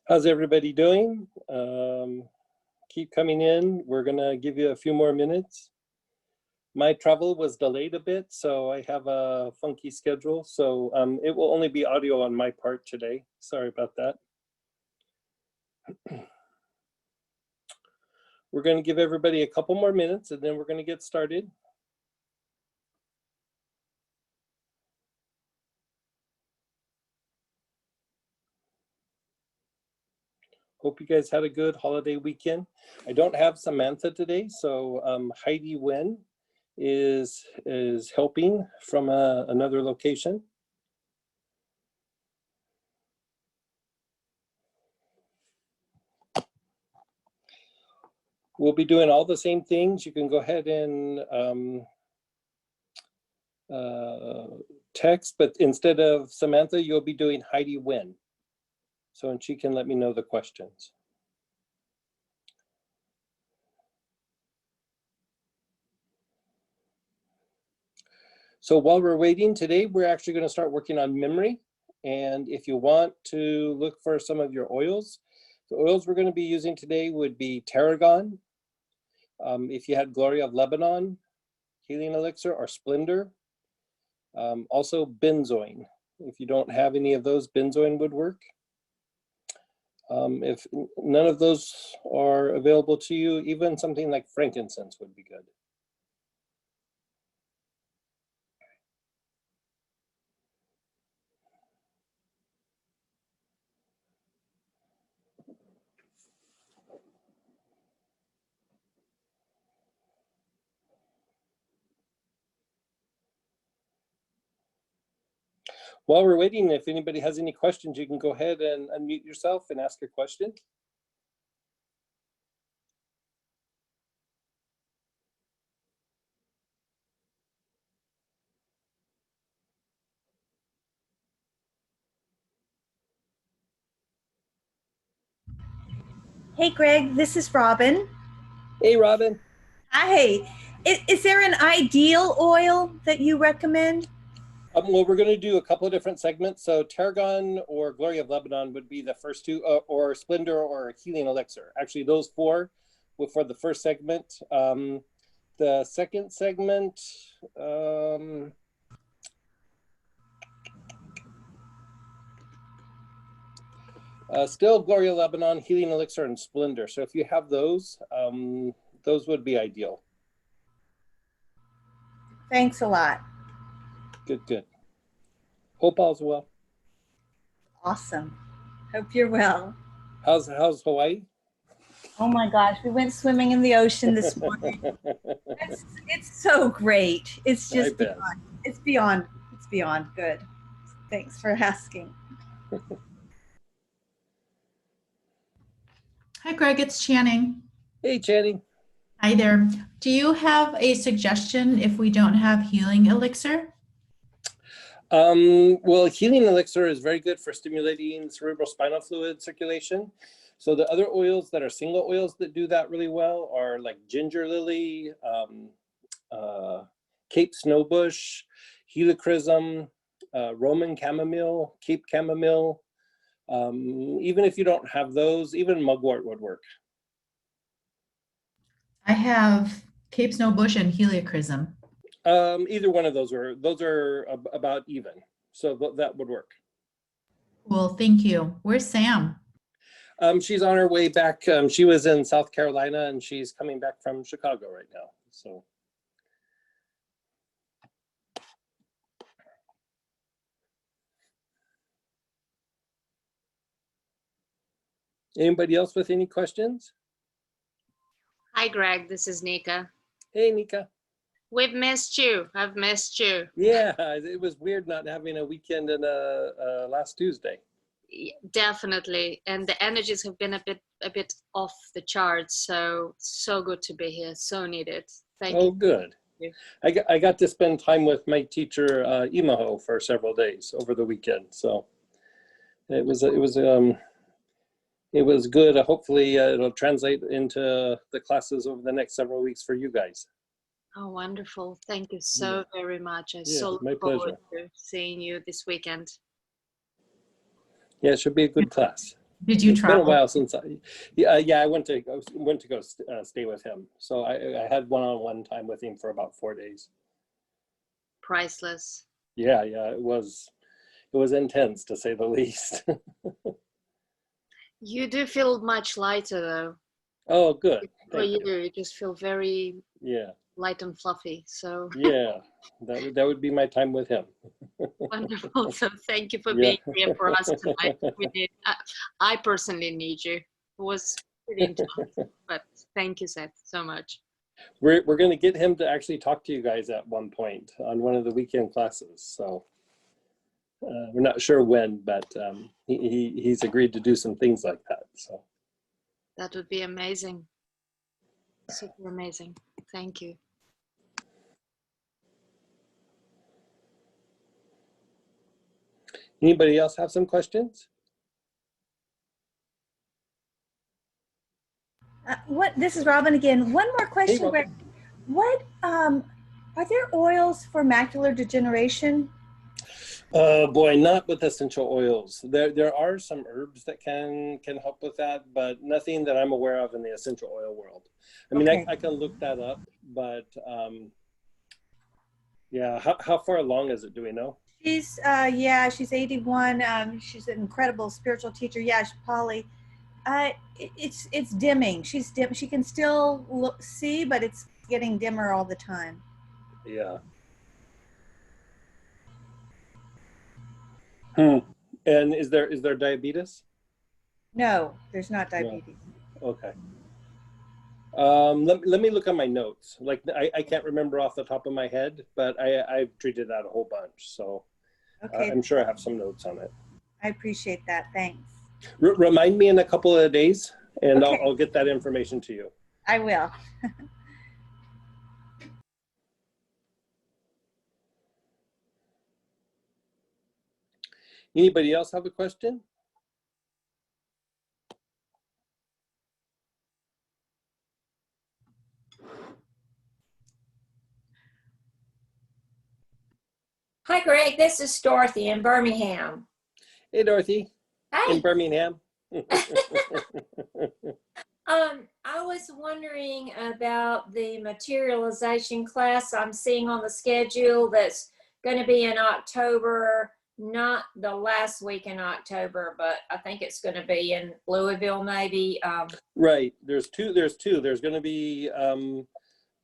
How's everybody doing? Keep coming in. We're gonna give you a few more minutes. My travel was delayed a bit, so I have a funky schedule. So it will only be audio on my part today. Sorry about that. We're gonna give everybody a couple more minutes and then we're gonna get started. Hope you guys had a good holiday weekend. I don't have Samantha today, so Heidi Wen is helping from another location. We'll be doing all the same things. You can go ahead and text, but instead of Samantha, you'll be doing Heidi Wen. So, and she can let me know the questions. So while we're waiting today, we're actually going to start working on memory. And if you want to look for some of your oils, the oils we're going to be using today would be tarragon. If you had Glory of Lebanon, Healing Elixir, or Splendor. Also benzoin. If you don't have any of those, benzoin would work. If none of those are available to you, even something like frankincense would be good. While we're waiting, if anybody has any questions, you can go ahead and unmute yourself and ask your question. Hey, Greg, this is Robin. Hey, Robin. Hi. Is there an ideal oil that you recommend? Well, we're going to do a couple of different segments. So tarragon or Glory of Lebanon would be the first two, or Splendor or Healing Elixir. Actually, those four were for the first segment. The second segment, still Glory of Lebanon, Healing Elixir, and Splendor. So if you have those would be ideal. Thanks a lot. Good, good. Hope all's well. Awesome. Hope you're well. How's Hawaii? Oh my gosh, we went swimming in the ocean this morning. It's so great. It's just beyond, it's beyond good. Thanks for asking. Hi, Greg, it's Channing. Hey, Channing. Hi there. Do you have a suggestion if we don't have Healing Elixir? Well, Healing Elixir is very good for stimulating cerebral spinal fluid circulation. So the other oils that are single oils that do that really well are like ginger lily, Cape snowbush, helichrysum, Roman chamomile, Cape chamomile. Even if you don't have those, even mugwort would work. I have Cape snowbush and helichrysum. Either one of those are about even, so that would work. Well, thank you. Where's Sam? She's on her way back. She was in South Carolina and she's coming back from Chicago right now. So. Anybody else with any questions? Hi, Greg. This is Nika. Hey, Nika. We've missed you. I've missed you. Yeah, it was weird not having a weekend and last Tuesday. Definitely, and the energies have been a bit off the charts. So good to be here. So needed. Thank you. Oh, good. I got to spend time with my teacher Imaho for several days over the weekend, so it was good. Hopefully, it'll translate into the classes over the next several weeks for you guys. Oh, wonderful. Thank you so very much. I so pleasure. look forward to seeing you this weekend. Yeah, it should be a good class. Did you It's been a travel? while since yeah, I went to go stay with him. So I had one-on-one time with him for about 4 days. Priceless. Yeah, it was intense to say the least. You do feel much lighter though. Oh, good. For Thank you, you. you just feel very Yeah, light and fluffy. So yeah. That would be my time with him. wonderful. So thank you for Yeah. being here for us tonight. We need, I personally need you. It was pretty intense, but thank you, Seth, so much. We're going to get him to actually talk to you guys at one point on one of the weekend classes. So we're not sure when, but he's agreed to do some things like that. So That would be amazing. Super amazing. Thank you. anybody else have some questions? This is Robin again. One more question, Robin. Greg. What are there oils for macular degeneration? Boy, not with essential oils. There are some herbs that can help with that, but nothing that I'm aware of in the essential oil world. I mean, Okay. I can look that up, but yeah, how far along is it? Do we know? She's she's 81. She's an incredible spiritual teacher. Yeah, she's Polly. It's dimming. She's dim. She can still see, but it's getting dimmer all the time. Yeah. And is there diabetes? No, there's not diabetes. No. Okay. Let me look at my notes. Like I can't remember off the top of my head, but I've treated that a whole bunch. So Okay. I'm sure I have some notes on it. I appreciate that. Thanks. Remind me in a couple of days, and Okay. I'll get that information to you. I will. Anybody else have a question? Hi, Greg. This is Dorothy in Birmingham. Hey, Dorothy. Hi. In Birmingham. I was wondering about the materialization class I'm seeing on the schedule that's going to be in October, not the last week in October, but I think it's going to be in Louisville, maybe. Right. There's two. There's going to be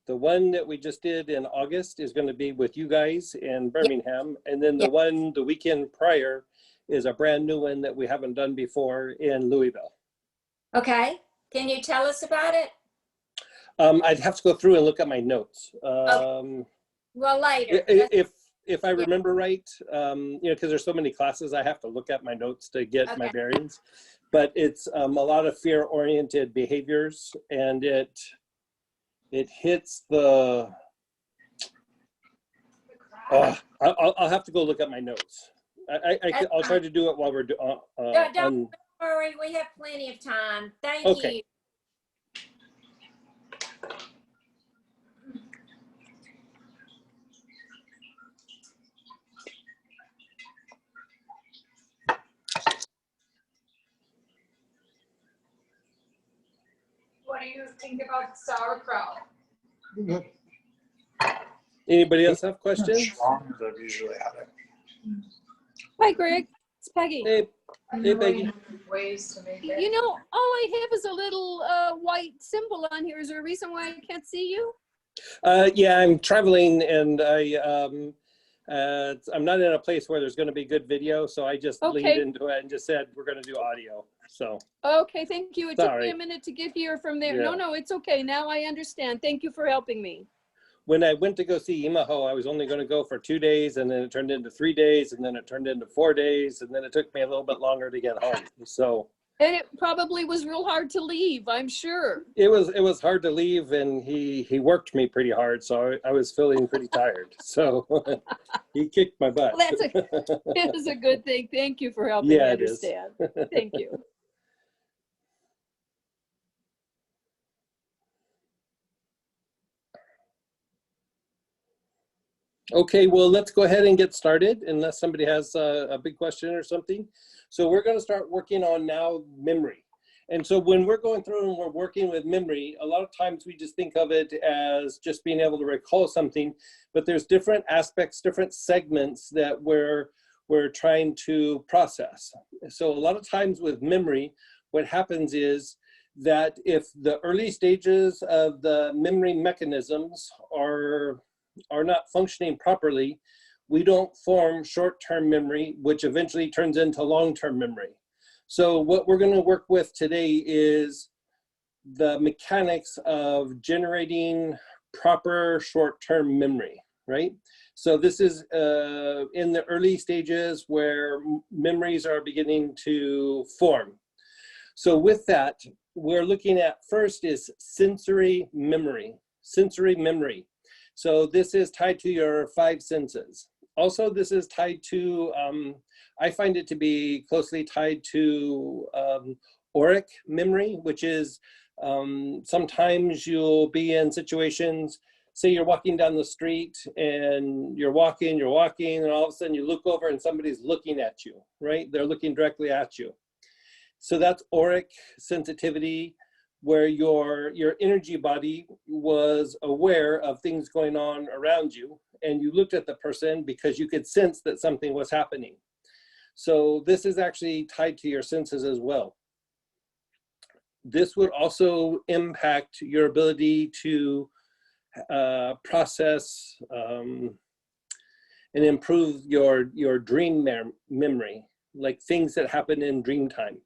the one that we just did in August is going to be with you guys in Birmingham, and then the one the weekend prior is a brand new one that we haven't done before in Louisville. Okay. Can you tell us about it? I'd have to go through and look at my notes. Okay. Well, later. If I remember right, you know, because there's so many classes, I have to look at my notes to get my bearings. But it's a lot of fear-oriented behaviors, and it hits the. I'll have to go look at my notes. I'll try to do it while we're doing. Don't worry, we have plenty of time. Thank you. What do you think about sauerkraut? Anybody else have questions? Hi, Greg. It's Peggy. Hey, Peggy. Ways to make it. You know, all I have is a little white symbol on here. Is there a reason why I can't see you? Yeah, I'm traveling, and I'm not in a place where there's going to be good video, so I just leaned into it and just said we're going to do audio. So. Okay, thank you. It took Sorry. me a minute to get here from there. Yeah. No, it's okay. Now I understand. Thank you for helping me. When I went to go see Imaho, I was only going to go for 2 days, and then it turned into 3 days, and then it turned into 4 days, and then it took me a little bit longer to get home. So. And it probably was real hard to leave, I'm sure. It was hard to leave, and he worked me pretty hard, so I was feeling pretty tired. So he kicked my butt. Well, it is a good thing. Thank you for helping me understand. Thank you. Okay, well, let's go ahead and get started unless somebody has a big question or something. So we're going to start working on now memory. And so when we're going through and we're working with memory, a lot of times we just think of it as just being able to recall something, but there's different aspects, different segments that we're trying to process. So a lot of times with memory, what happens is that if the early stages of the memory mechanisms are not functioning properly, we don't form short-term memory, which eventually turns into long-term memory. So what we're going to work with today is the mechanics of generating proper short-term memory, right? So this is in the early stages where memories are beginning to form. So with that, we're looking at first is sensory memory. Sensory memory. So this is tied to your 5 senses. Also, this is tied to, I find it to be closely tied to auric memory, which is sometimes you'll be in situations, say you're walking down the street and you're walking, and all of a sudden you look over and somebody's looking at you, right? They're looking directly at you. So that's auric sensitivity, where your energy body was aware of things going on around you, and you looked at the person because you could sense that something was happening. So this is actually tied to your senses as well. This would also impact your ability to process and improve your dream memory, like things that happen in dream time.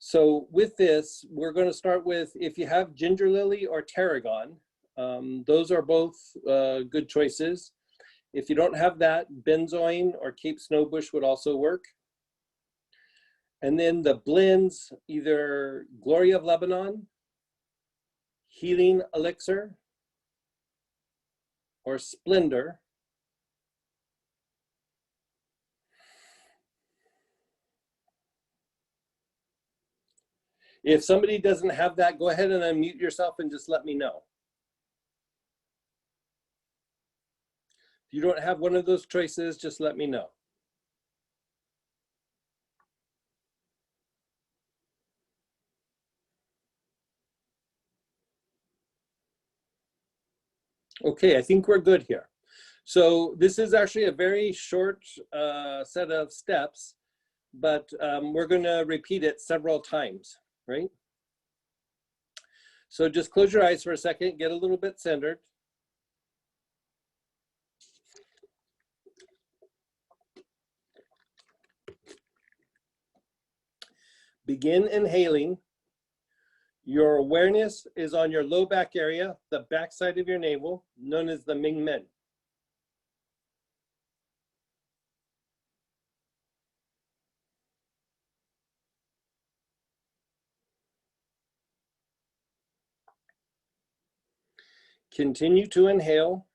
So with this, we're going to start with, if you have ginger lily or tarragon, those are both good choices. If you don't have that, benzoin or Cape snowbush would also work. And then the blends, either Glory of Lebanon, Healing Elixir, or Splendor. If somebody doesn't have that, go ahead and unmute yourself and just let me know. If you don't have one of those choices, just let me know. Okay, I think we're good here. So this is actually a very short set of steps, but we're going to repeat it several times, right? So just close your eyes for a second, get a little bit centered. Begin inhaling. Your awareness is on your low back area, the back side of your navel, known as the Ming Men. Continue to inhale.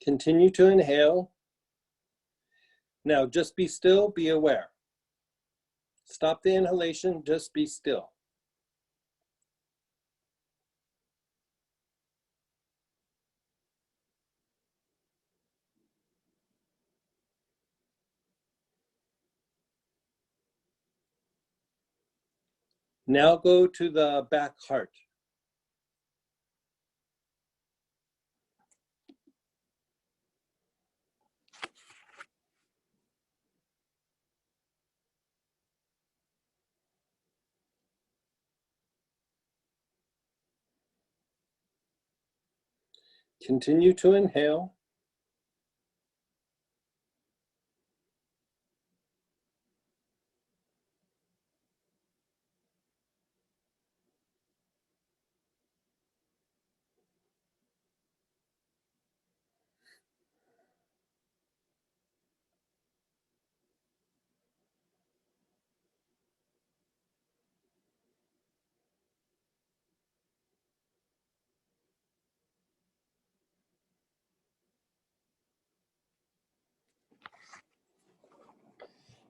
Continue to inhale. Now just be still, be aware. Stop the inhalation, just be still. Now go to the back heart. Continue to inhale.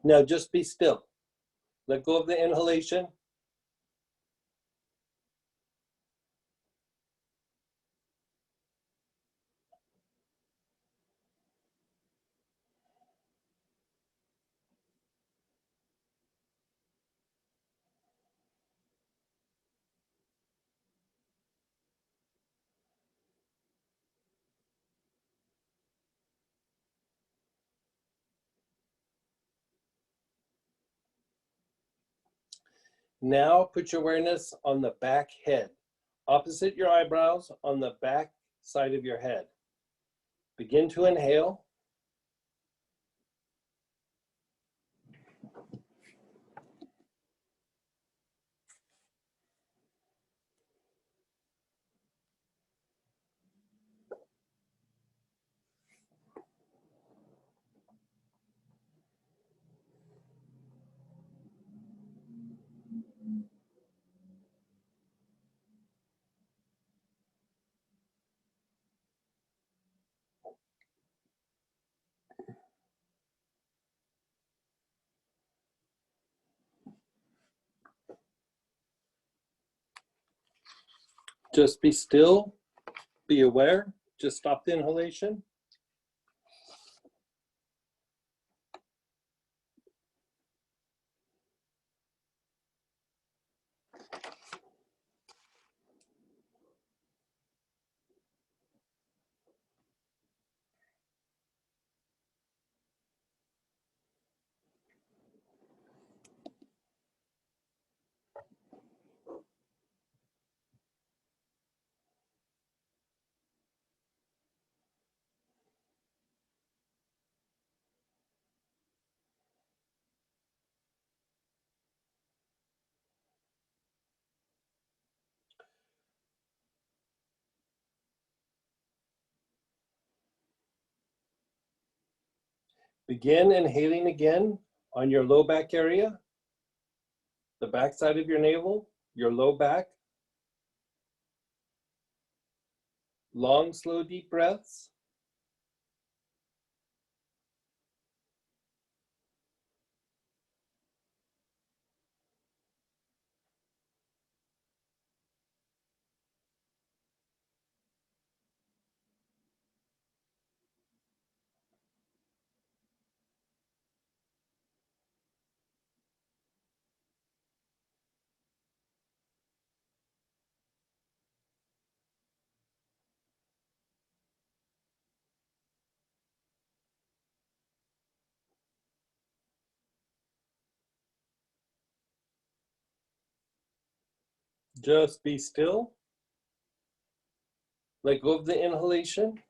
Now just be still. Let go of the inhalation. Now put your awareness on the back head, opposite your eyebrows, on the back side of your head. Begin to inhale. Just be still, be aware, just stop the inhalation. Begin inhaling again on your low back area, the back side of your navel, your low back. Long, slow, deep breaths. Just be still. Let go of the inhalation.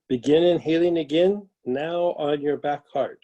Begin inhaling again, now on your back heart.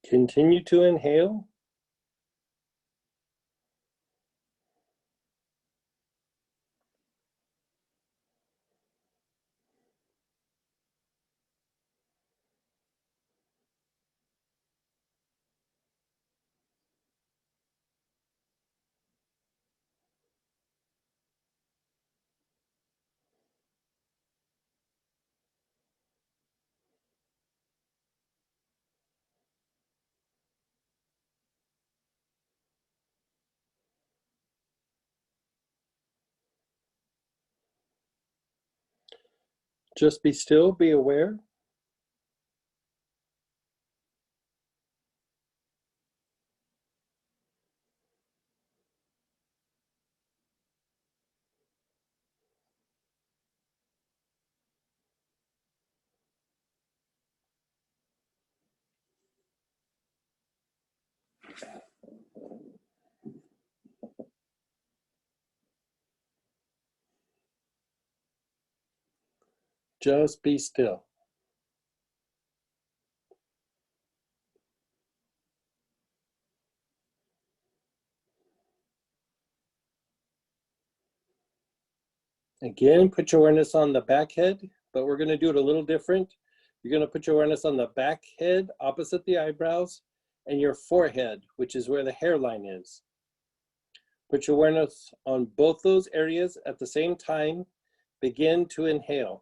Continue to inhale. Just be still, be aware. Just be still. Again, put your awareness on the back head, but we're going to do it a little different. You're going to put your awareness on the back head opposite the eyebrows and your forehead, which is where the hairline is. Put your awareness on both those areas at the same time. Begin to inhale.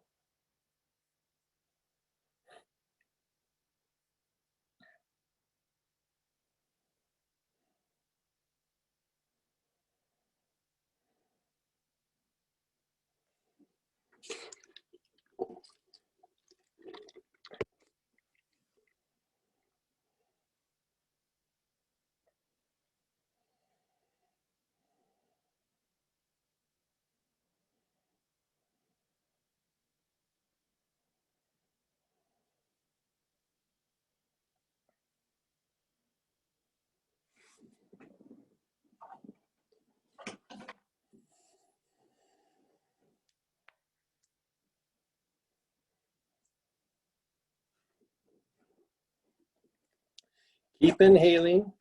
Keep inhaling.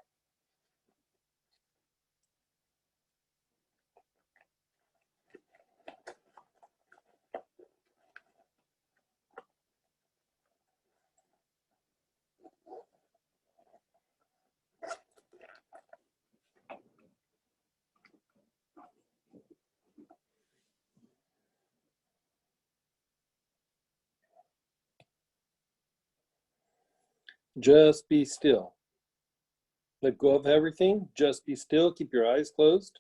Just be still. Let go of everything. Just be still. Keep your eyes closed.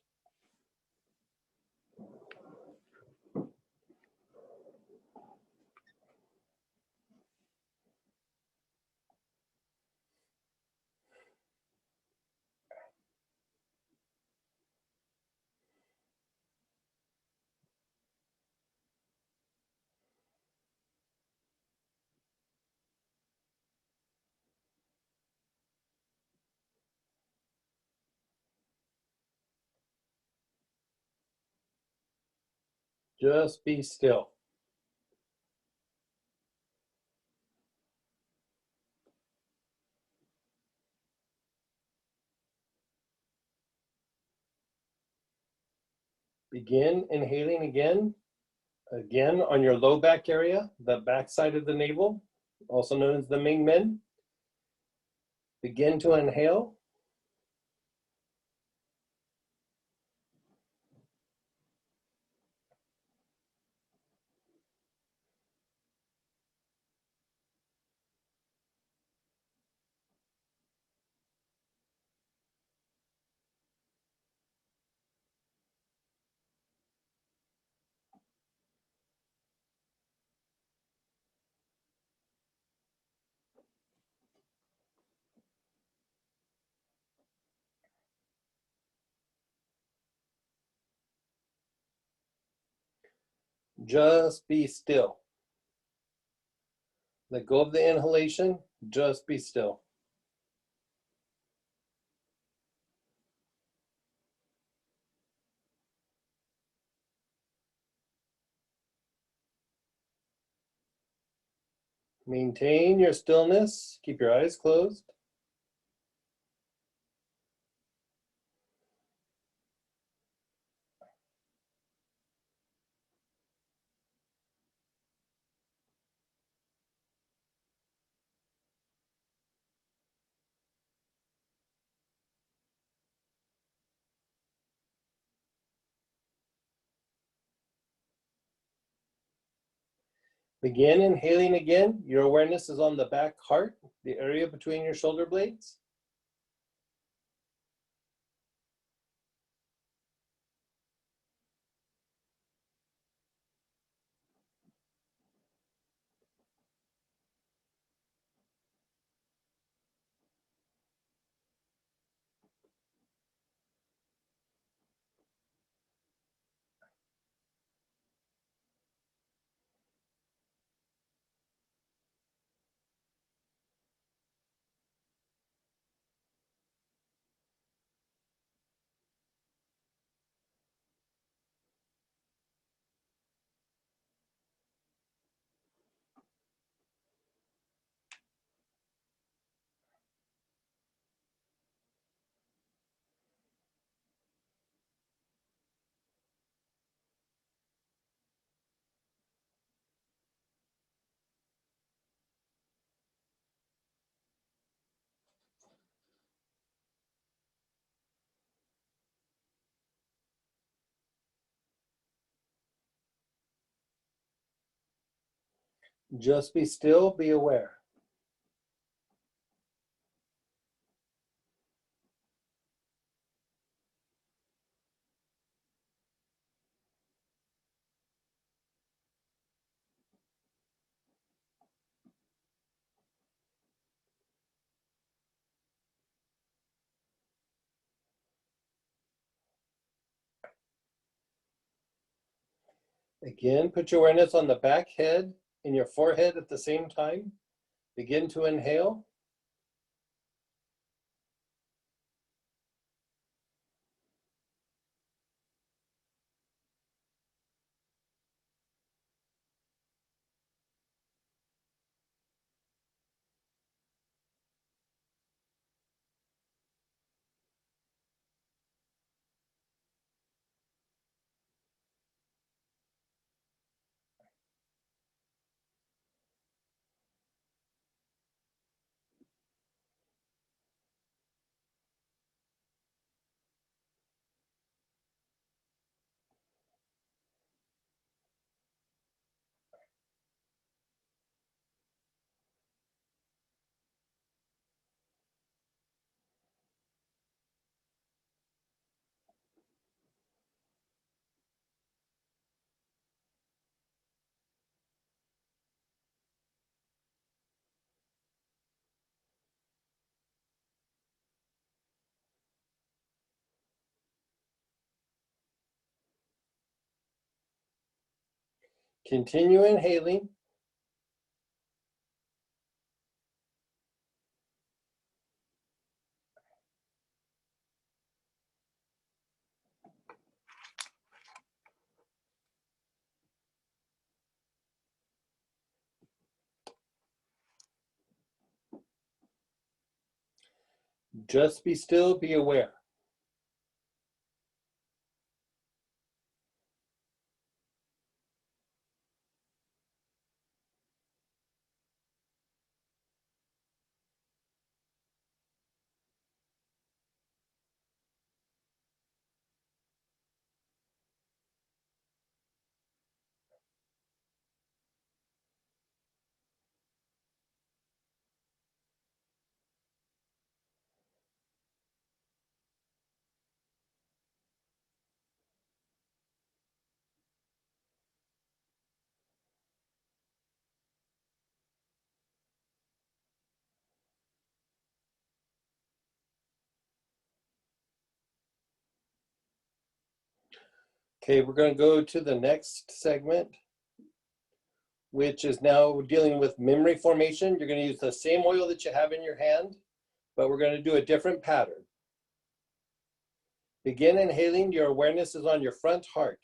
Just be still. Begin inhaling again. Again on your low back area, the back side of the navel, also known as the Ming Men. Begin to inhale. Just be still. Let go of the inhalation. Just be still. Maintain your stillness. Keep your eyes closed. Begin inhaling again. Your awareness is on the back heart, the area between your shoulder blades. Just be still, be aware. Again, put your awareness on the back head and your forehead at the same time. Begin to inhale. Continue inhaling. Just be still, be aware. Okay, we're going to go to the next segment, which is now dealing with memory formation. You're going to use the same oil that you have in your hand, but we're going to do a different pattern. Begin inhaling. Your awareness is on your front heart.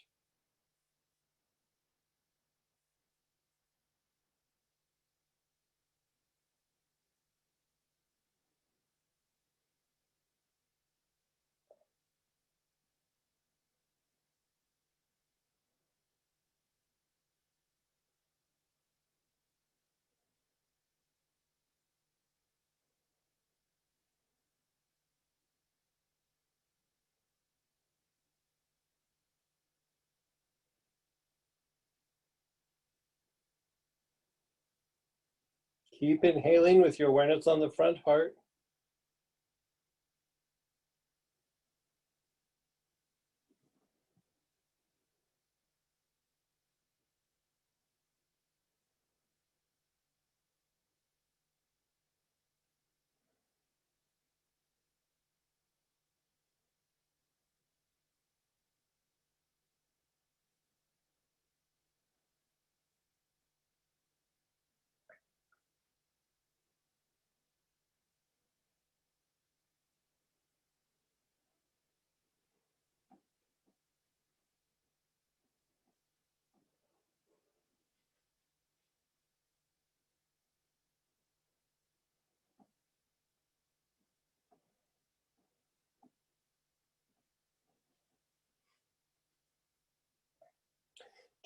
Keep inhaling with your awareness on the front heart.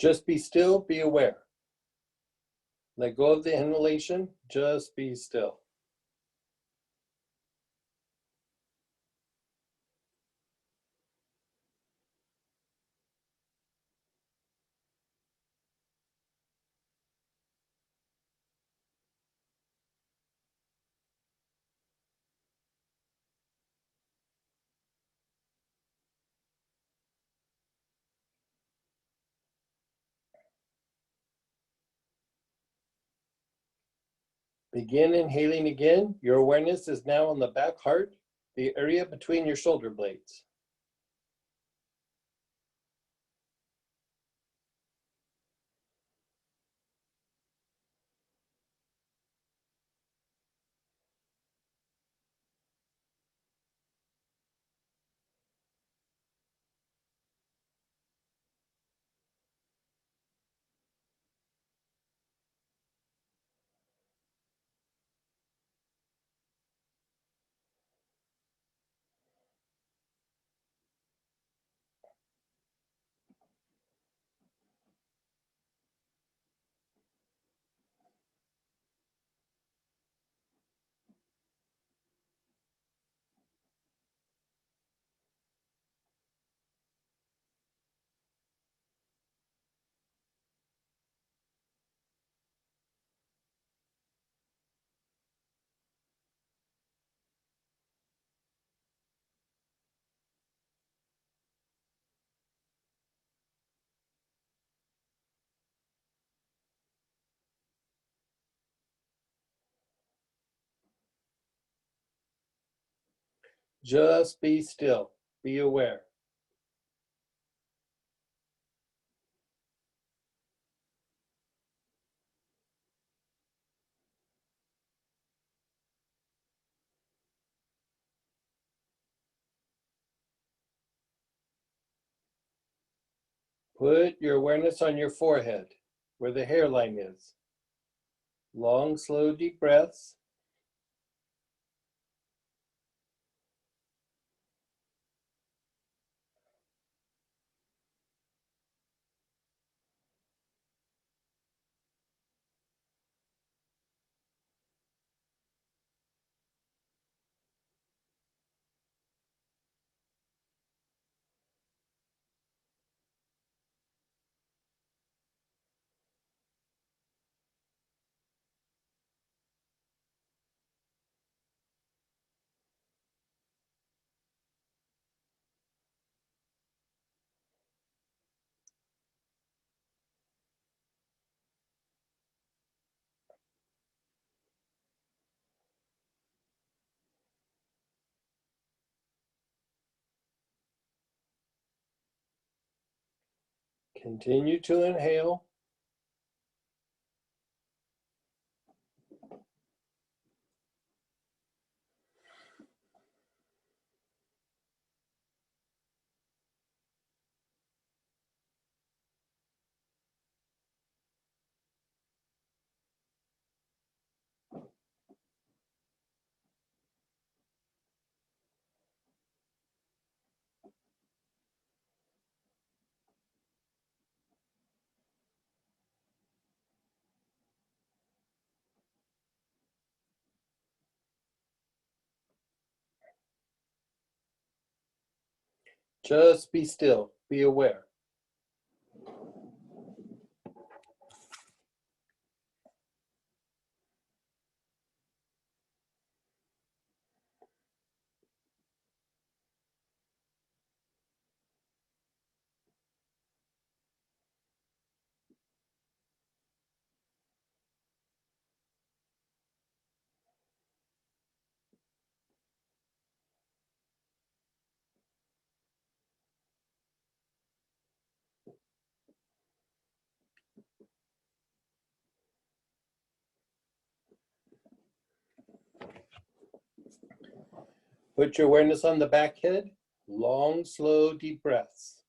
Just be still, be aware. Let go of the inhalation, just be still. Begin inhaling again. Your awareness is now on the back heart, the area between your shoulder blades. Just be still. Be aware. Put your awareness on your forehead, where the hairline is. Long, slow, deep breaths. Continue to inhale. Just be still. Be aware. Put your awareness on the back head. Long, slow, deep breaths.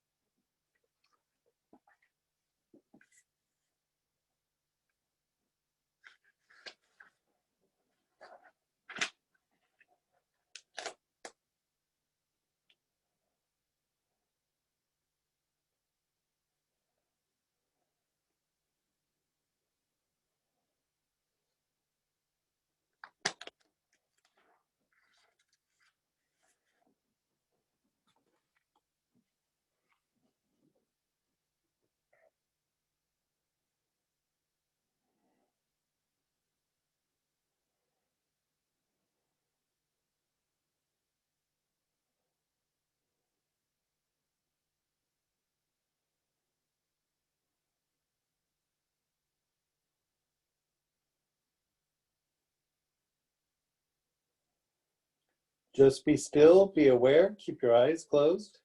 Just be still, be aware, keep your eyes closed.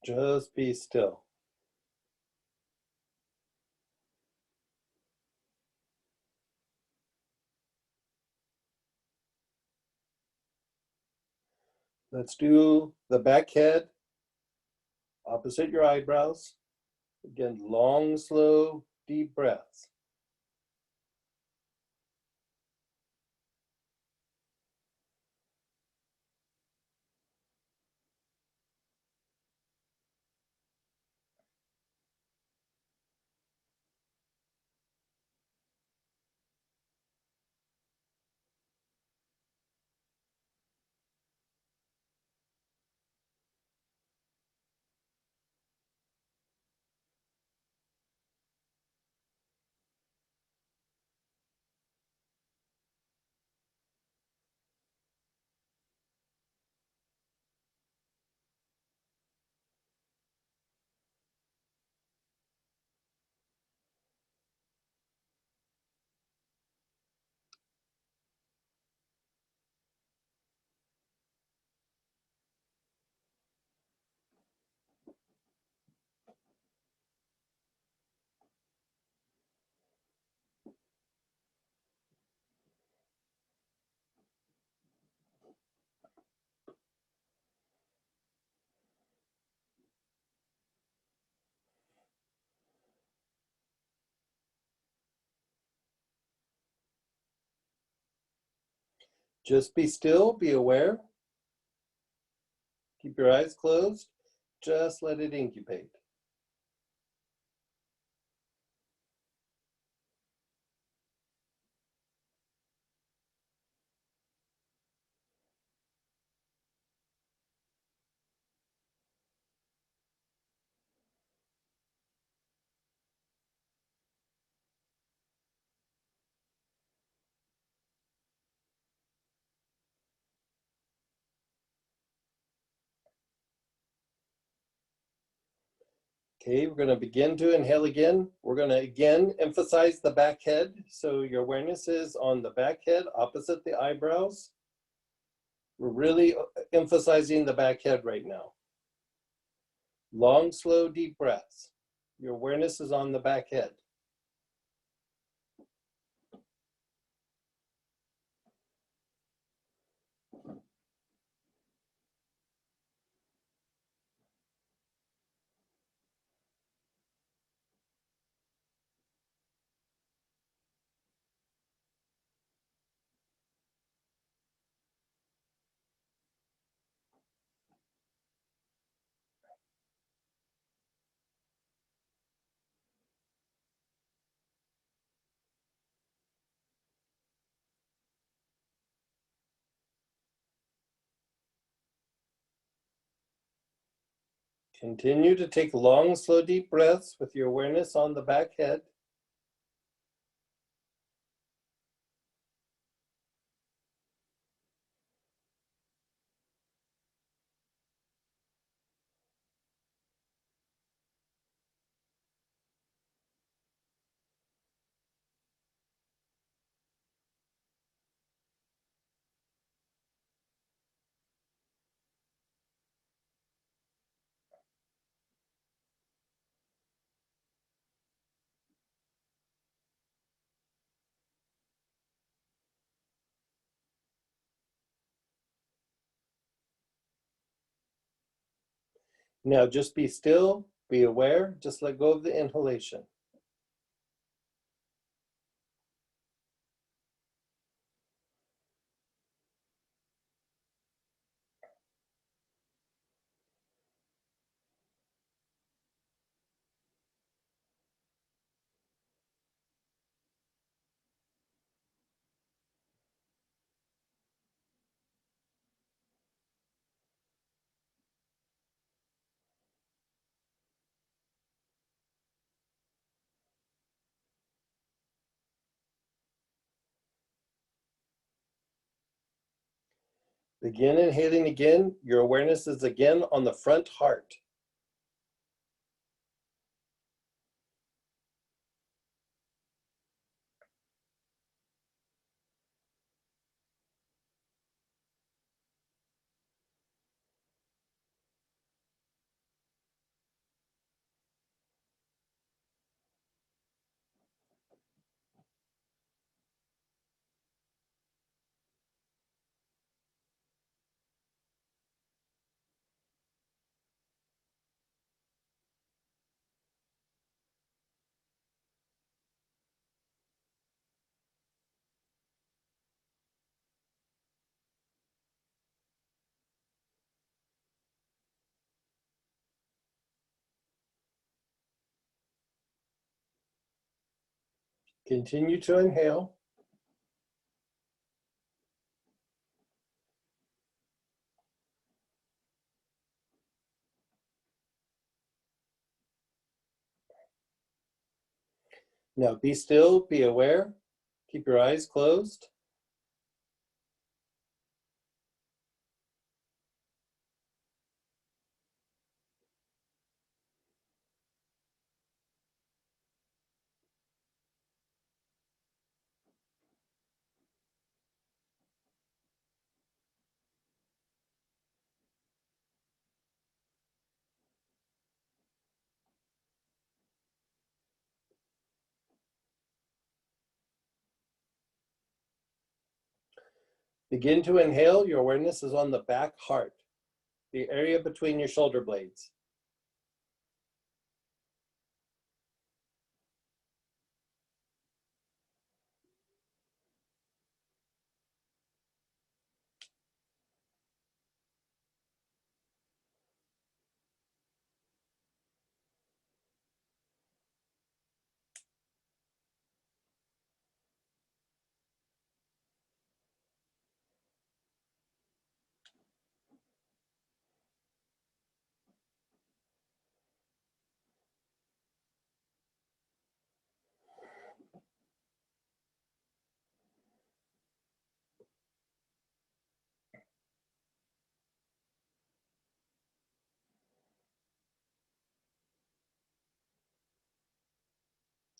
Just be still. Let's do the back head opposite your eyebrows. Again, long, slow, deep breaths. Just be still, be aware. Keep your eyes closed. Just let it incubate. Okay, we're going to begin to inhale again. We're going to again emphasize the back head. So your awareness is on the back head opposite the eyebrows. We're really emphasizing the back head right now. Long, slow, deep breaths. Your awareness is on the back head. Continue to take long, slow, deep breaths with your awareness on the back head. Now just be still, be aware, just let go of the inhalation. Begin inhaling again. Your awareness is again on the front heart. Continue to inhale. Now be still, be aware. Keep your eyes closed. Begin to inhale. Your awareness is on the back heart, the area between your shoulder blades.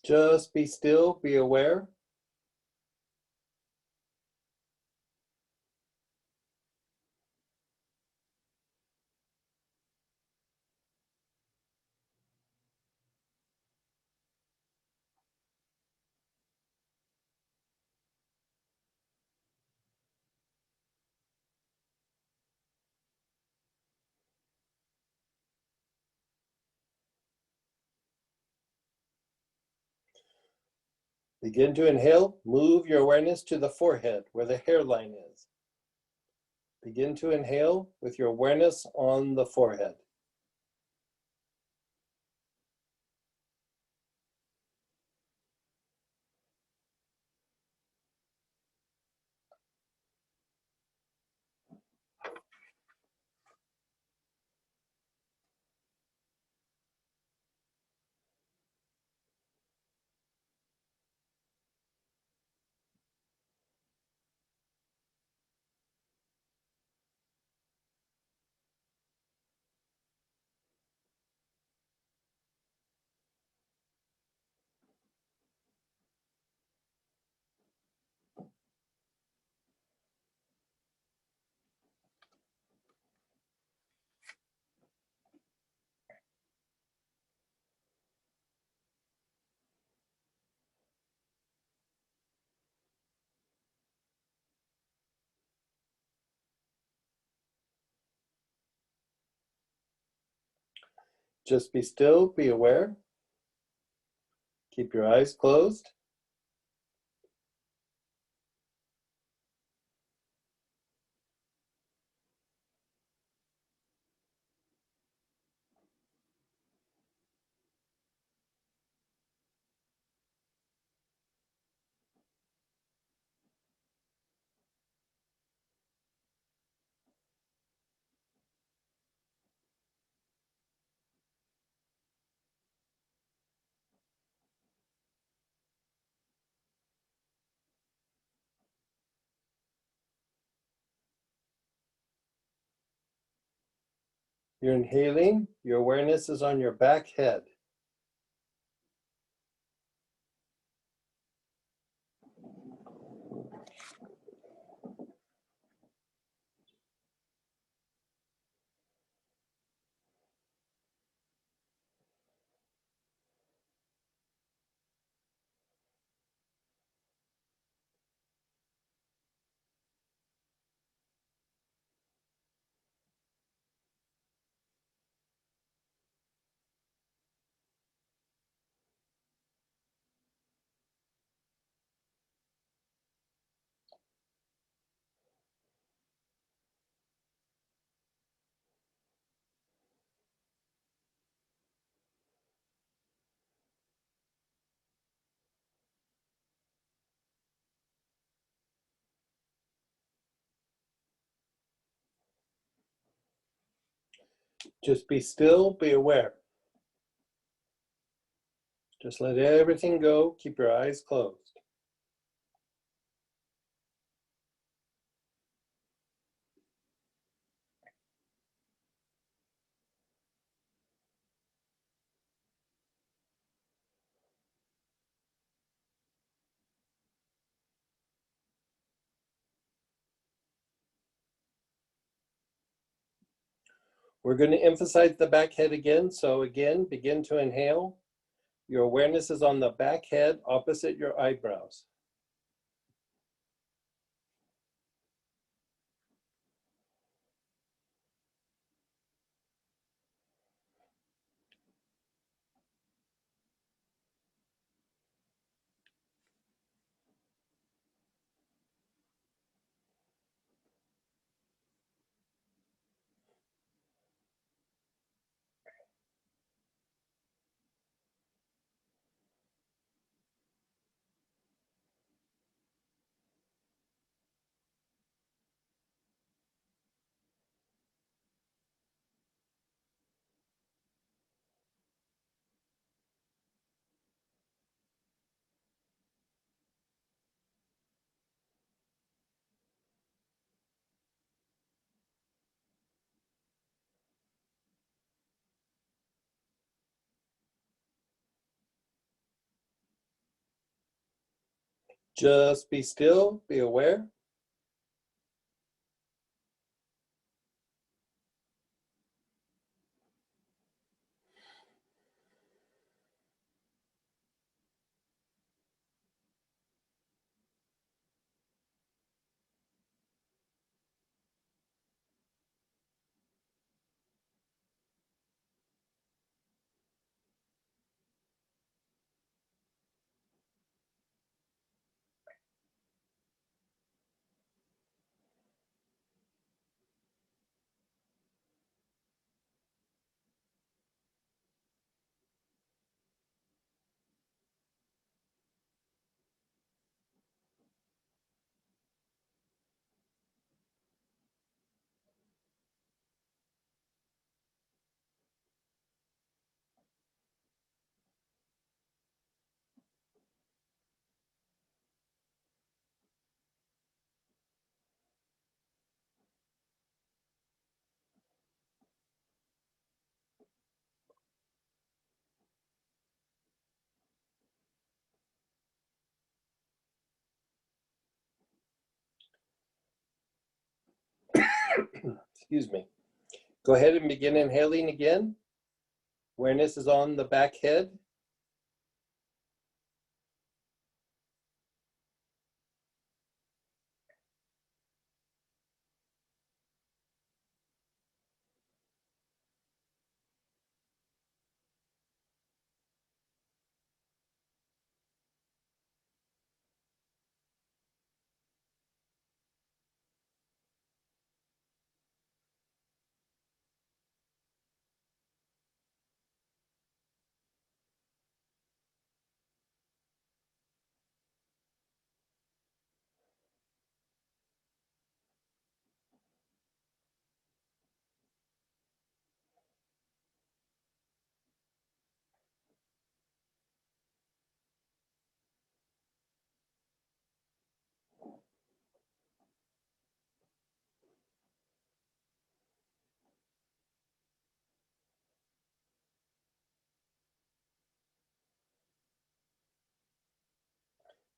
Just be still, be aware. Begin to inhale. Move your awareness to the forehead where the hairline is. Begin to inhale with your awareness on the forehead. Just be still, be aware. Keep your eyes closed. You're inhaling. Your awareness is on your back head. Just be still, be aware. Just let everything go. Keep your eyes closed. We're going to emphasize the back head again. So again, begin to inhale. Your awareness is on the back head opposite your eyebrows. Just be still, be aware. Excuse me. Go ahead and begin inhaling again. Awareness is on the back head.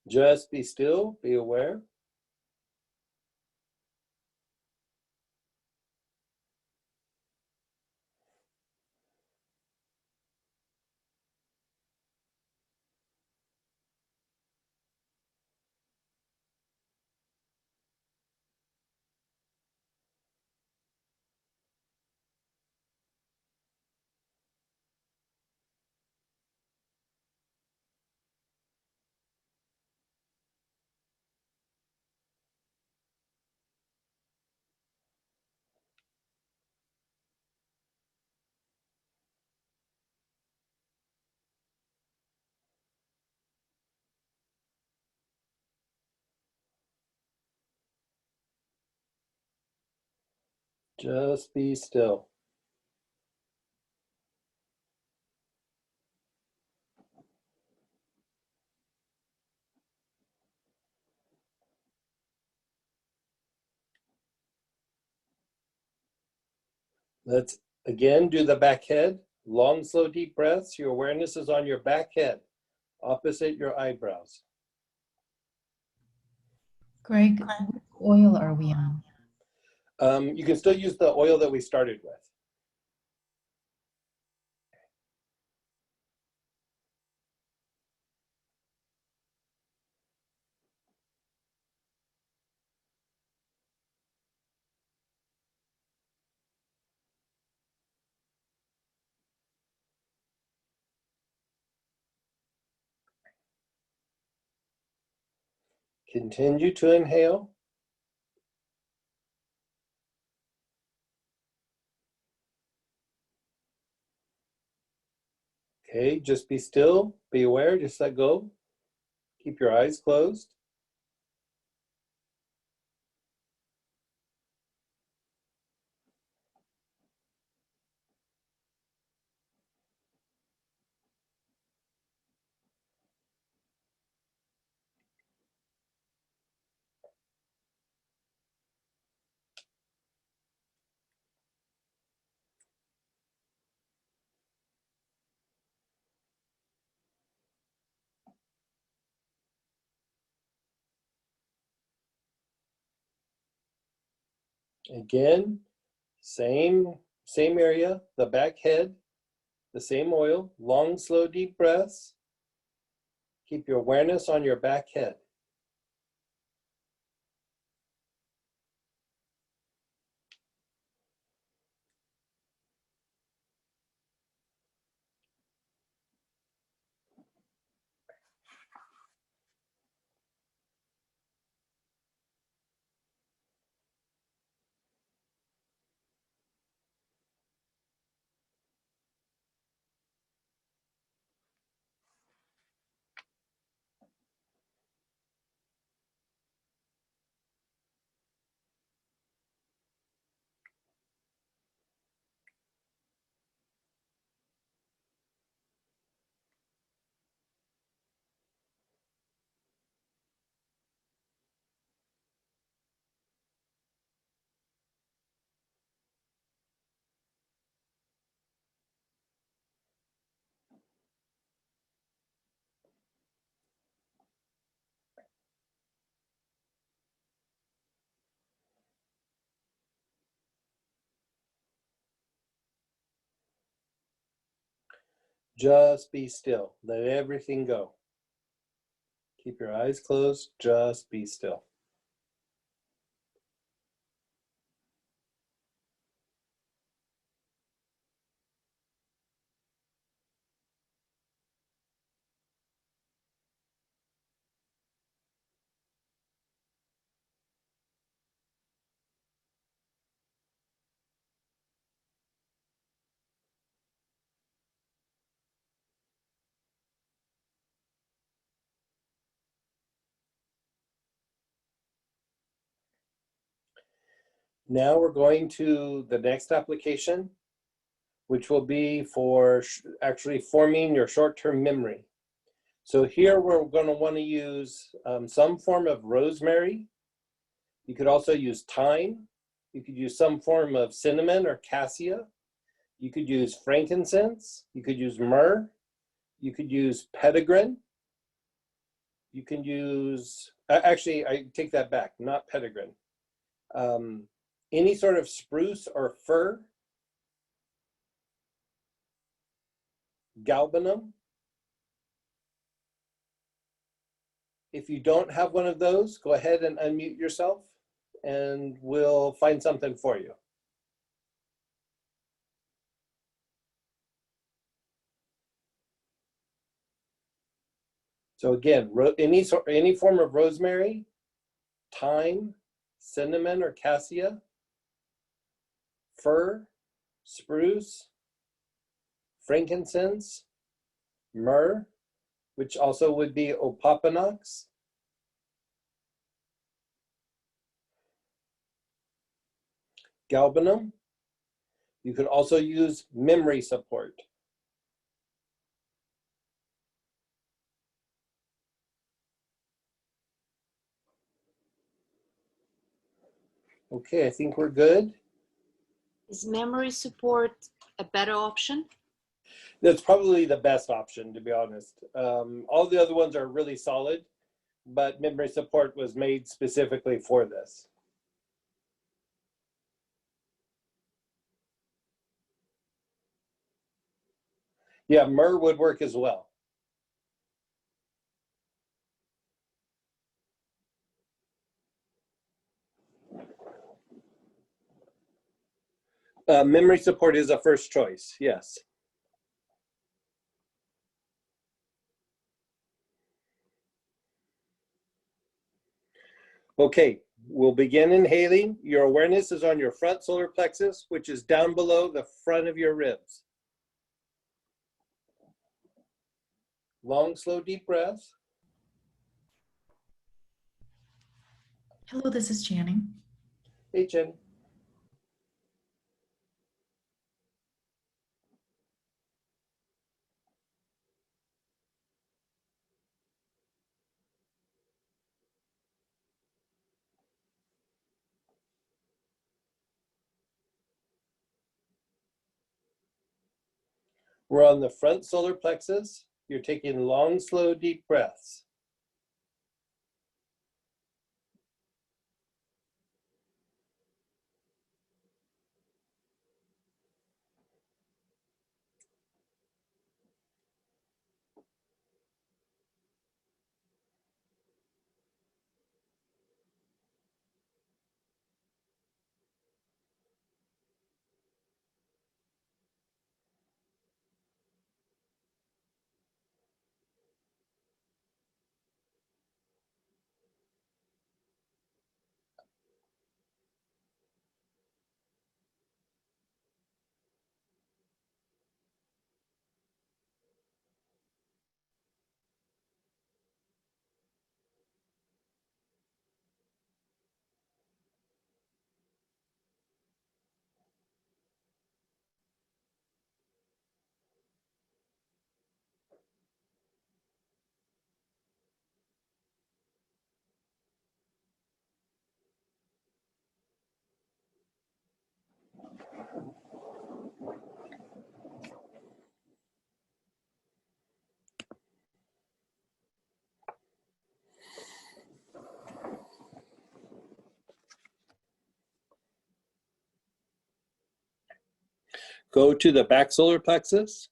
Just be still, be aware. Just be still. Let's again do the back head. Long, slow, deep breaths. Your awareness is on your back head, opposite your eyebrows. Greg, what oil are we on? You can still use the oil that we started with. Continue to inhale. Okay, just be still, be aware, just let go. Keep your eyes closed. Again, same area, the back head, the same oil, long, slow, deep breaths. Keep your awareness on your back head. Just be still, let everything go. Keep your eyes closed, just be still. Now we're going to the next application, which will be for actually forming your short-term memory. So here we're going to want to use some form of rosemary. You could also use thyme. You could use some form of cinnamon or cassia. You could use frankincense. You could use myrrh. You could use petitgrain. You can use, actually, I take that back, not petitgrain. Any sort of spruce or fir, galbanum. If you don't have one of those, go ahead and unmute yourself and we'll find something for you. So again, any form of rosemary, thyme, cinnamon or cassia, fir, spruce, frankincense, myrrh, which also would be opopanax, galbanum. You could also use memory support. Okay, I think we're good. Is memory support a better option? That's probably the best option, to be honest. All the other ones are really solid, but memory support was made specifically for this. Yeah, myrrh would work as well. Memory support is a first choice, yes. Okay, we'll begin inhaling. Your awareness is on your front solar plexus, which is down below the front of your ribs. Long, slow, deep breaths. Hello, this is Channing. Hey, Jen. We're on the front solar plexus. You're taking long, slow, deep breaths. Go to the back solar plexus.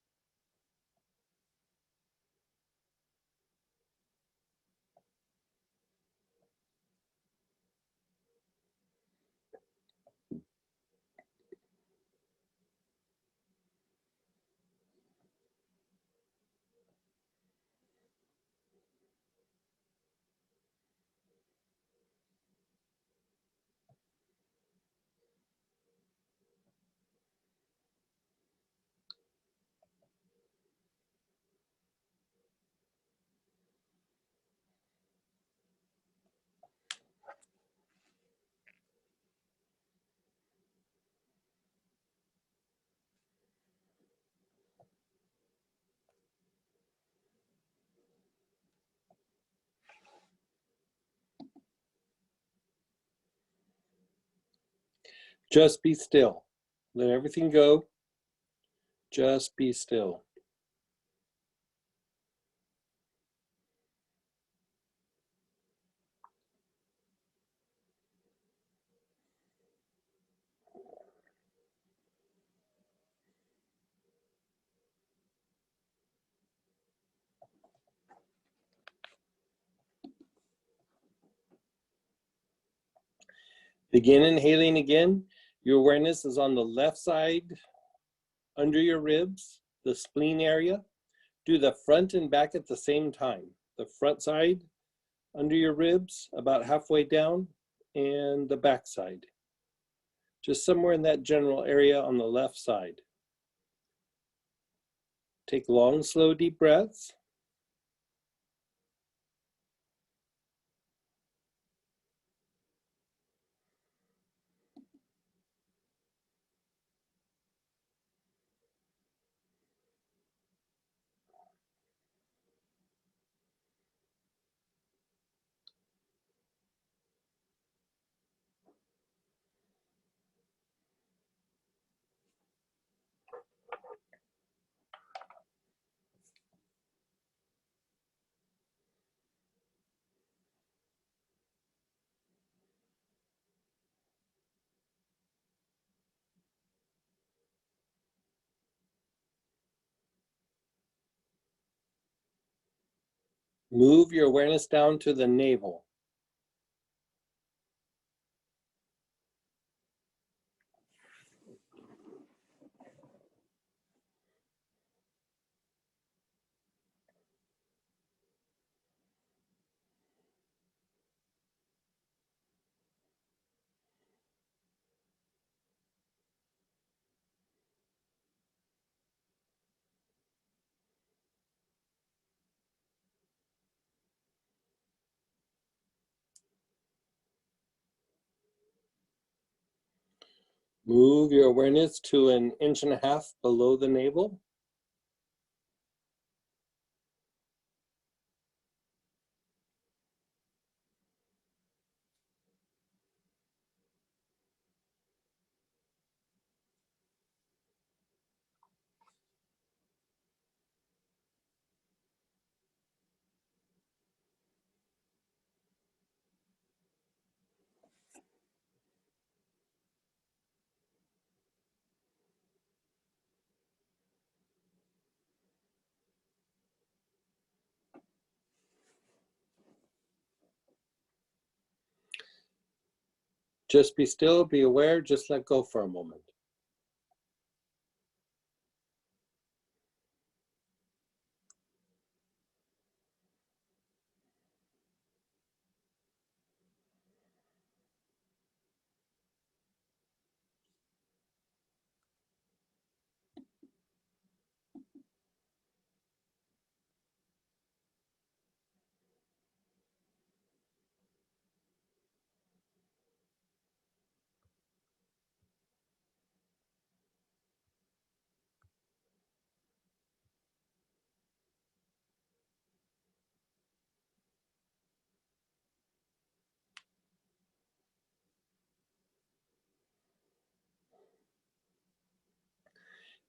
Just be still. Let everything go. Just be still. Begin inhaling again. Your awareness is on the left side, under your ribs, the spleen area. Do the front and back at the same time. The front side, under your ribs, about halfway down, and the back side. Just somewhere in that general area on the left side. Take long, slow, deep breaths. Move your awareness down to the navel. Move your awareness to 1.5 inches below the navel. Just be still, be aware, just let go for a moment.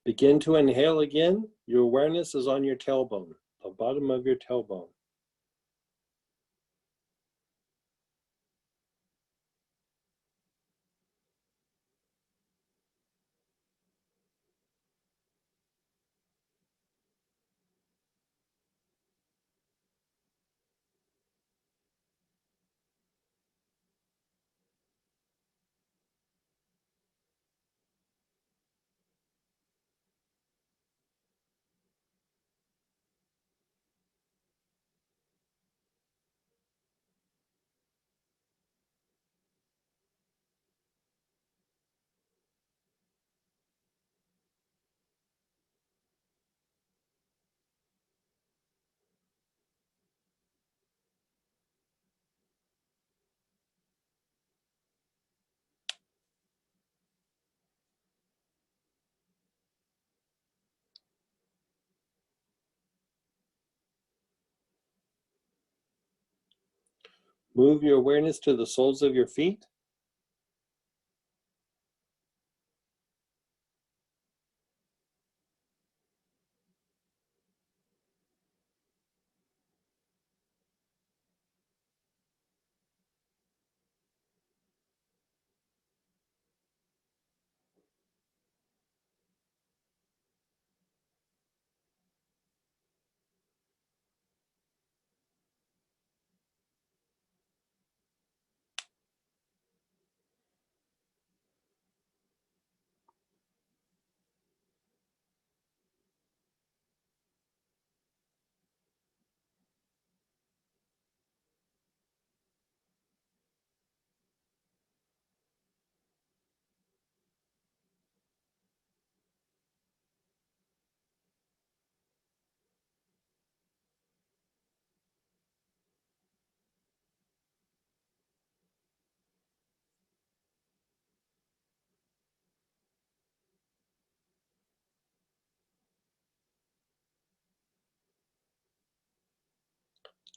Begin to inhale again. Your awareness is on your tailbone, the bottom of your tailbone. Move your awareness to the soles of your feet.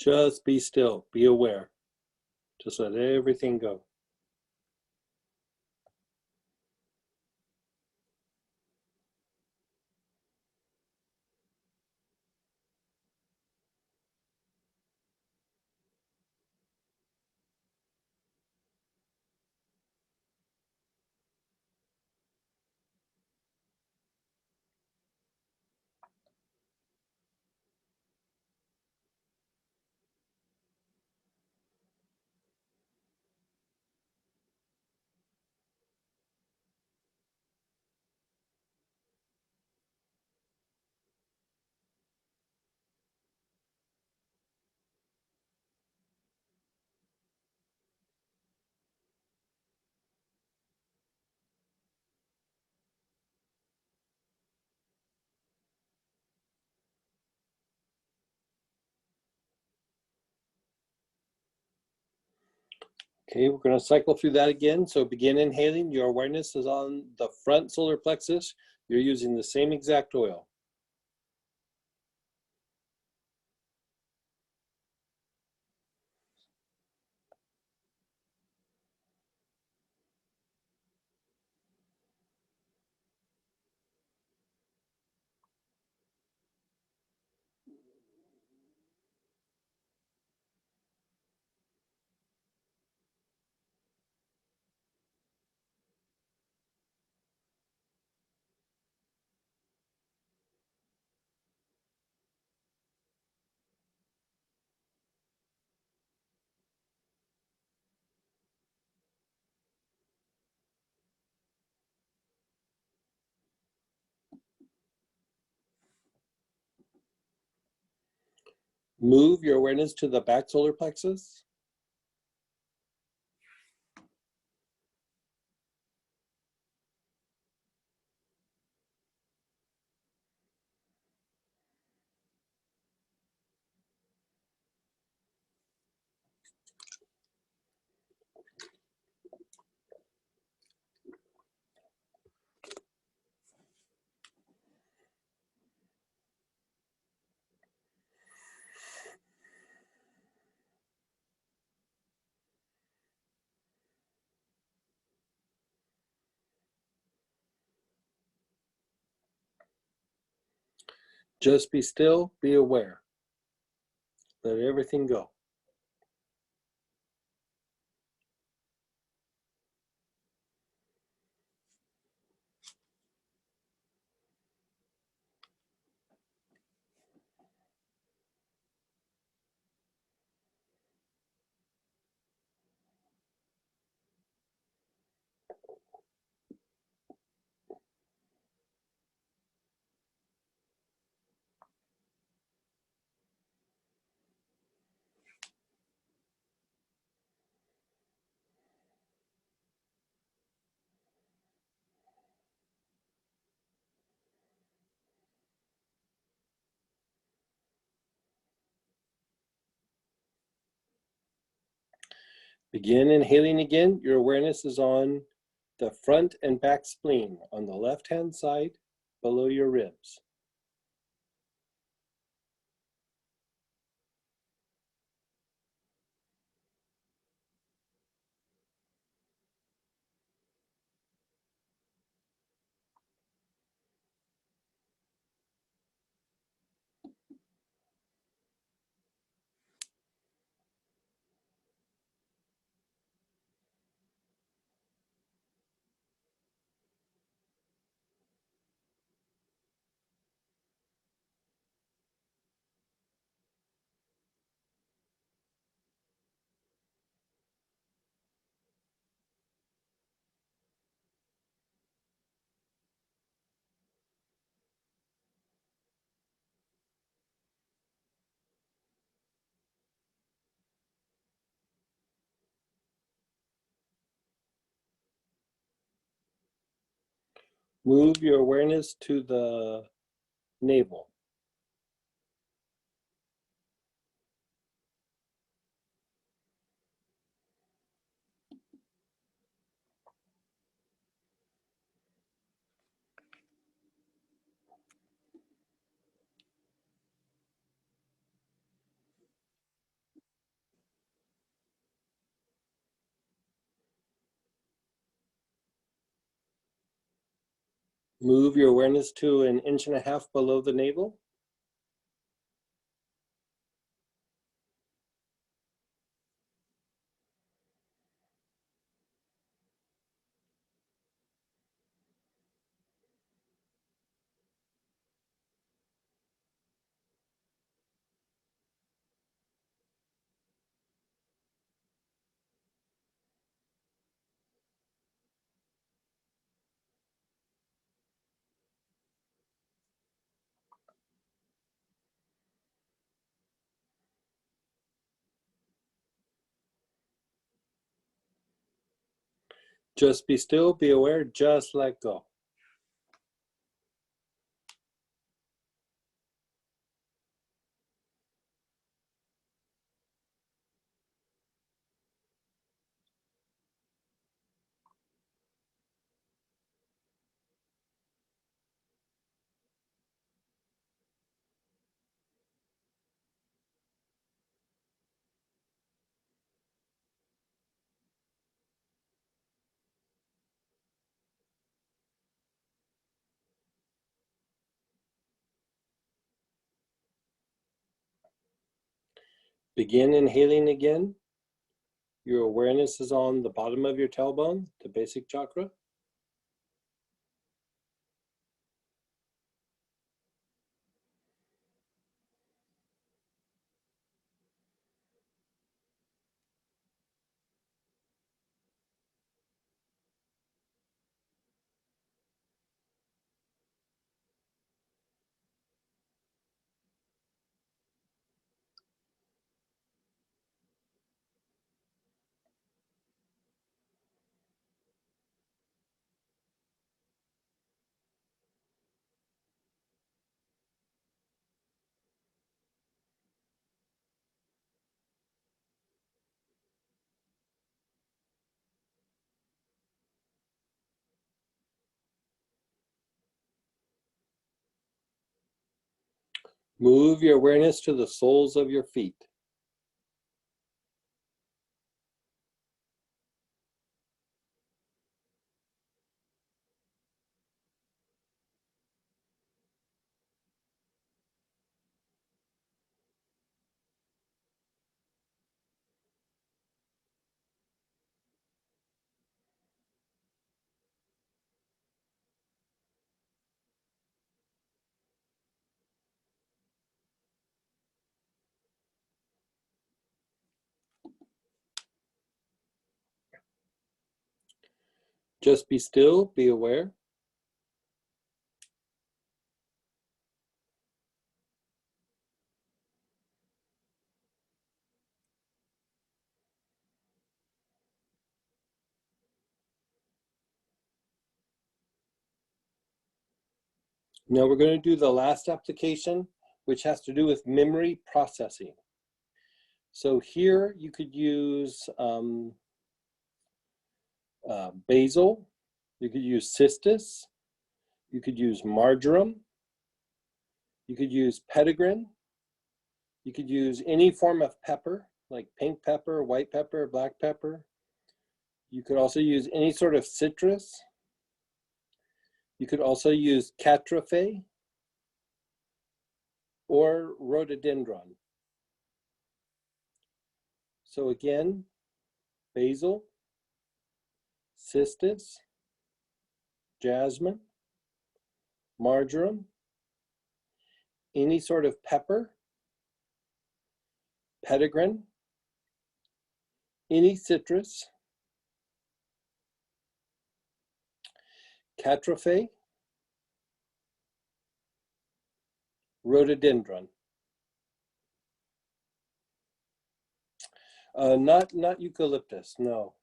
Just be still, be aware. Just let everything go. Okay, we're going to cycle through that again. So begin inhaling. Your awareness is on the front solar plexus. You're using the same exact oil. Move your awareness to the back solar plexus. Just be still, be aware. Let everything go. Begin inhaling again. Your awareness is on the front and back spleen on the left-hand side below your ribs. Move your awareness to the navel. Move your awareness to 1.5 inches below the navel. Just be still, be aware, just let go. Begin inhaling again. Your awareness is on the bottom of your tailbone, the basic chakra. Move your awareness to the soles of your feet. Just be still, be aware. Now we're going to do the last application, which has to do with memory processing. So here you could use basil, you could use cistus, you could use marjoram, you could use petitgrain, you could use any form of pepper, like pink pepper, white pepper, black pepper. You could also use any sort of citrus. You could also use catrafé or rhododendron. So again, basil, cistus, jasmine, marjoram, any sort of pepper, petitgrain, any citrus, catrafé, rhododendron. Not eucalyptus, no.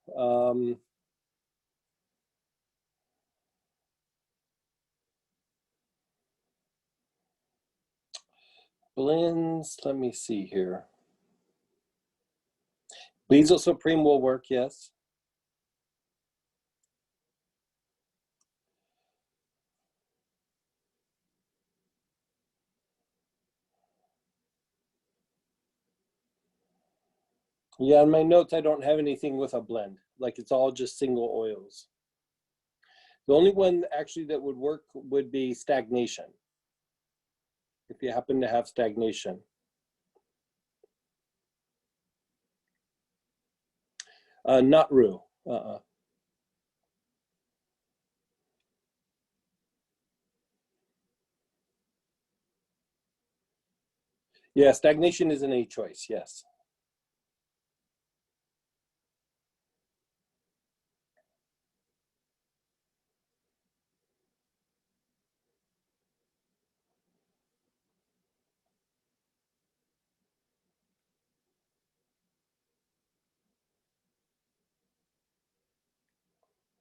Blends, let me see here. Basil Supreme will work, yes. Yeah, in my notes, I don't have anything with a blend. Like it's all just single oils. The only one actually that would work would be stagnation, if you happen to have stagnation. Not Rue. Yeah, stagnation isn't a choice, yes.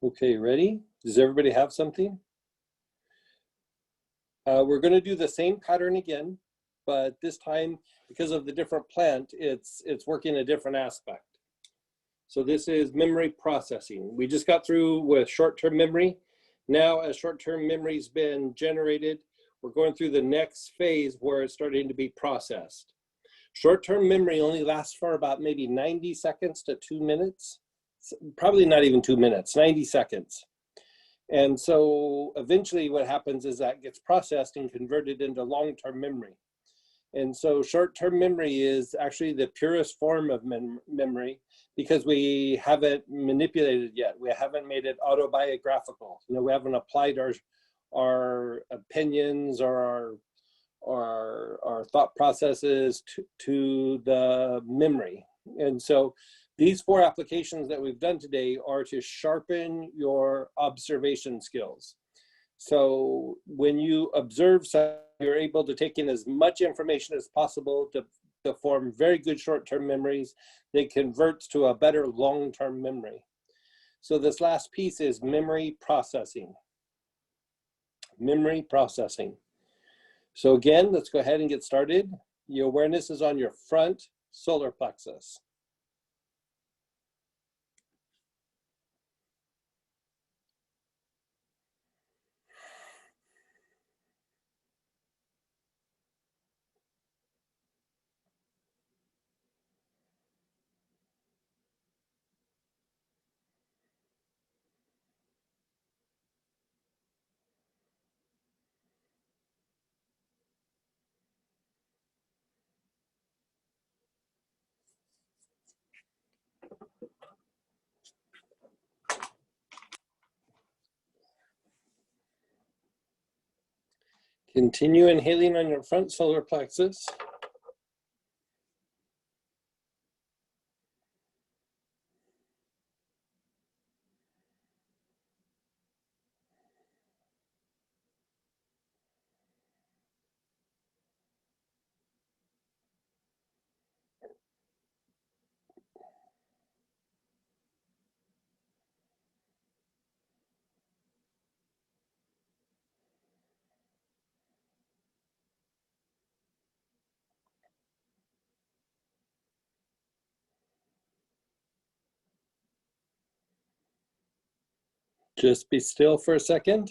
Okay, ready? Does everybody have something? We're going to do the same pattern again, but this time, because of the different plant, it's working a different aspect. So this is memory processing. We just got through with short-term memory. Now, as short-term memory's been generated, we're going through the next phase where it's starting to be processed. Short-term memory only lasts for about maybe 90 seconds to 2 minutes. Probably not even 2 minutes, 90 seconds. And so eventually what happens is that gets processed and converted into long-term memory. And so short-term memory is actually the purest form of memory because we haven't manipulated yet. We haven't made it autobiographical. You know, we haven't applied our opinions or our thought processes to the memory. And so these 4 applications that we've done today are to sharpen your observation skills. So when you observe something, you're able to take in as much information as possible to form very good short-term memories that converts to a better long-term memory. So this last piece is memory processing. Memory processing. So again, let's go ahead and get started. Your awareness is on your front solar plexus. Continue inhaling on your front solar plexus. Just be still for a second.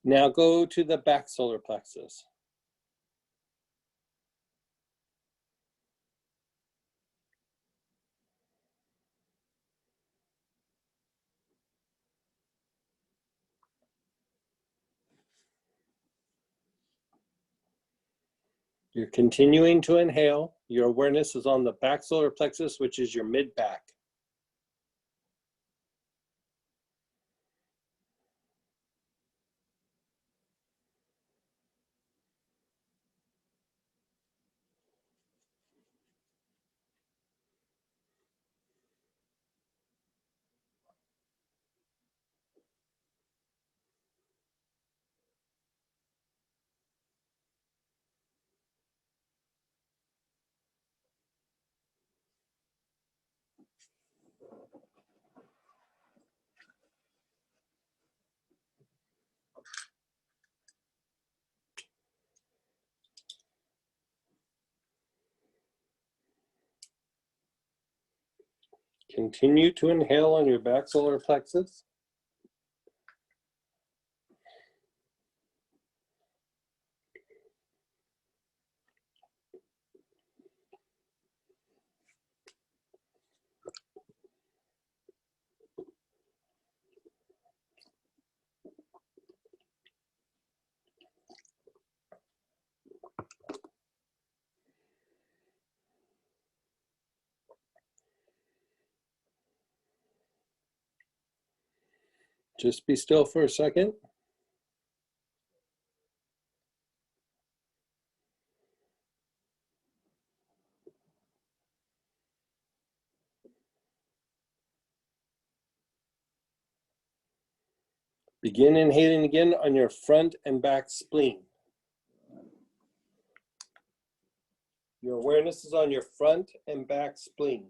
Now go to the back solar plexus. You're continuing to inhale. Your awareness is on the back solar plexus, which is your mid-back. Continue to inhale on your back solar plexus. Just be still for a second. Begin inhaling again on your front and back spleen. Your awareness is on your front and back spleen.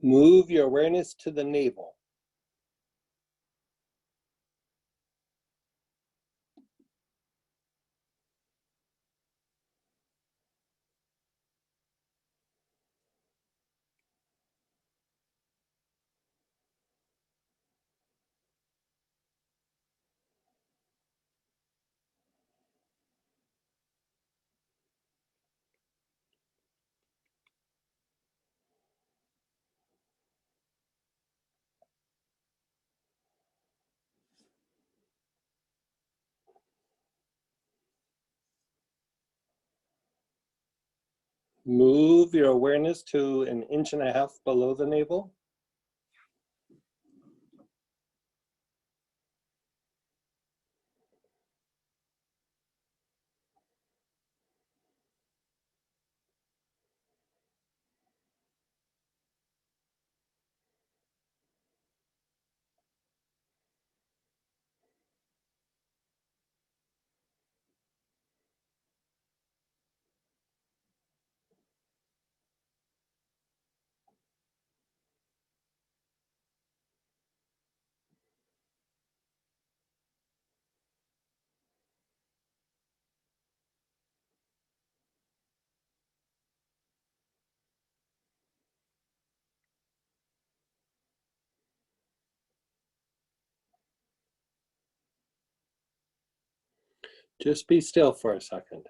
Move your awareness to the navel. Move your awareness to 1.5 inches below the navel. Just be still for a second.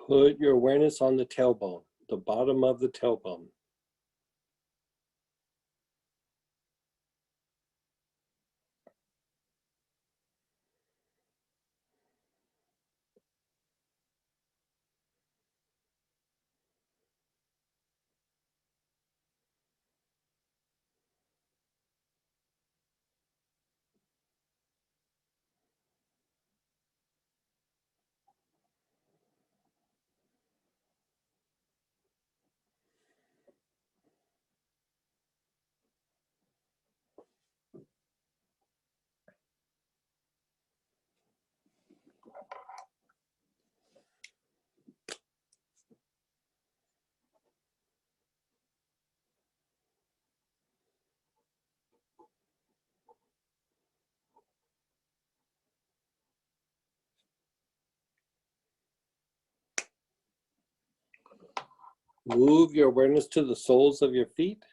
Put your awareness on the tailbone, the bottom of the tailbone. Move your awareness to the soles of your feet.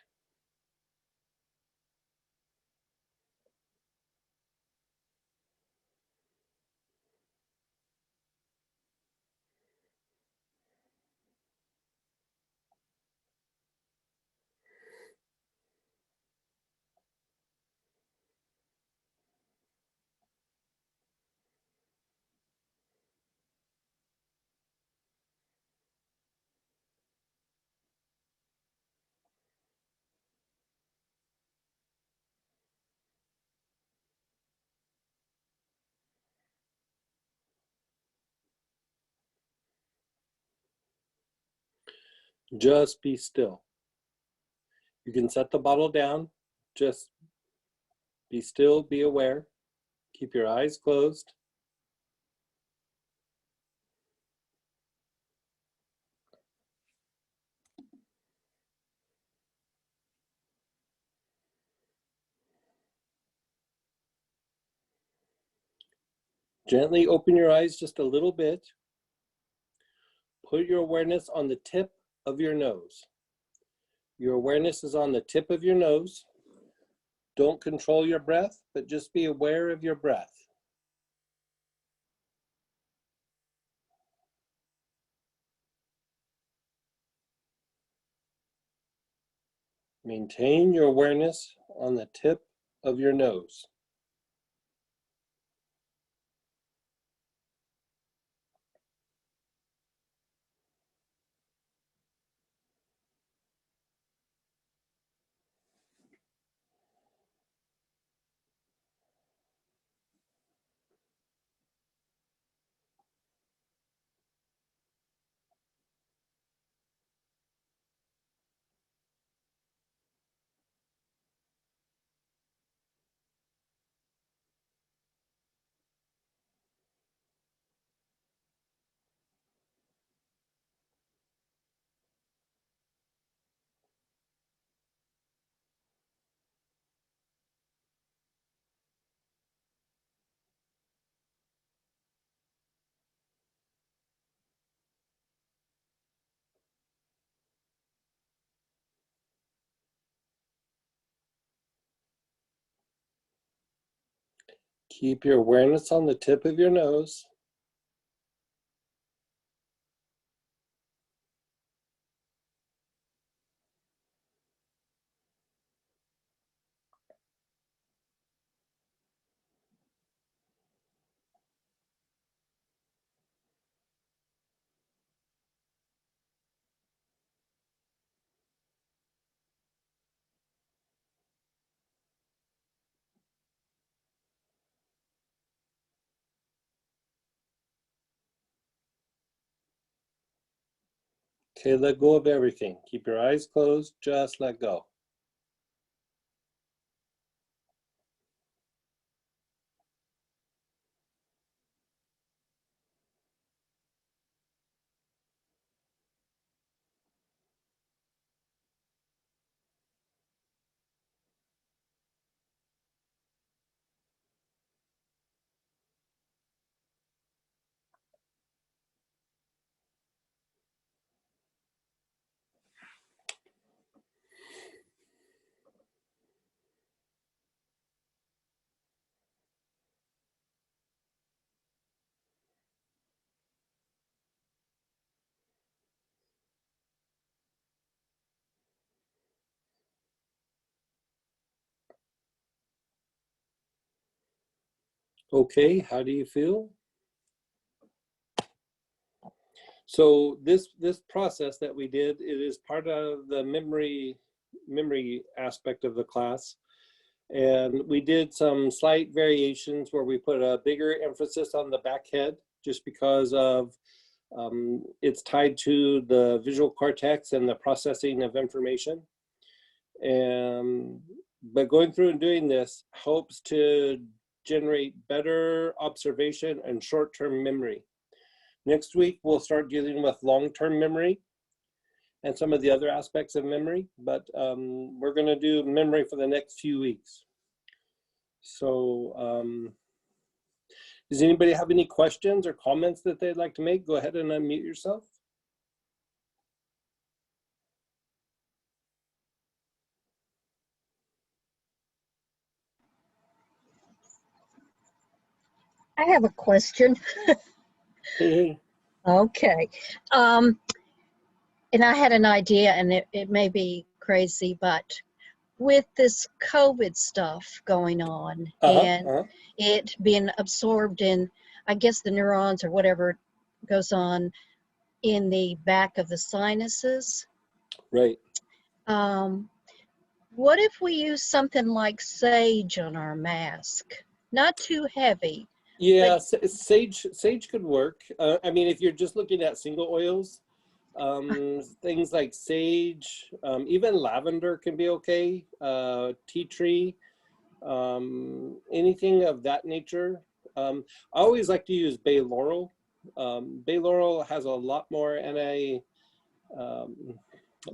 Just be still. You can set the bottle down. Just be still, be aware. Keep your eyes closed. Gently open your eyes just a little bit. Put your awareness on the tip of your nose. Your awareness is on the tip of your nose. Don't control your breath, but just be aware of your breath. Maintain your awareness on the tip of your nose. Keep your awareness on the tip of your nose. Okay, let go of everything. Keep your eyes closed, just let go. Okay, how do you feel? So this process that we did, it is part of the memory aspect of the class. And we did some slight variations where we put a bigger emphasis on the back head just because of it's tied to the visual cortex and the processing of information. But going through and doing this helps to generate better observation and short-term memory. Next week, we'll start dealing with long-term memory and some of the other aspects of memory, but we're going to do memory for the next few weeks. So does anybody have any questions or comments that they'd like to make? Go ahead and unmute yourself. I have a question. Hey, Okay. And I had an idea, and it may be crazy, but with this COVID stuff going on and it being absorbed in, I guess, the neurons or whatever goes on in the back of the sinuses. right. What if we use something like sage on our mask? Not too heavy. Yeah, sage could work. I mean, if you're just looking at single oils, things like sage, even lavender can be okay. Tea tree, anything of that nature. I always like to use bay laurel. Bay laurel has a lot more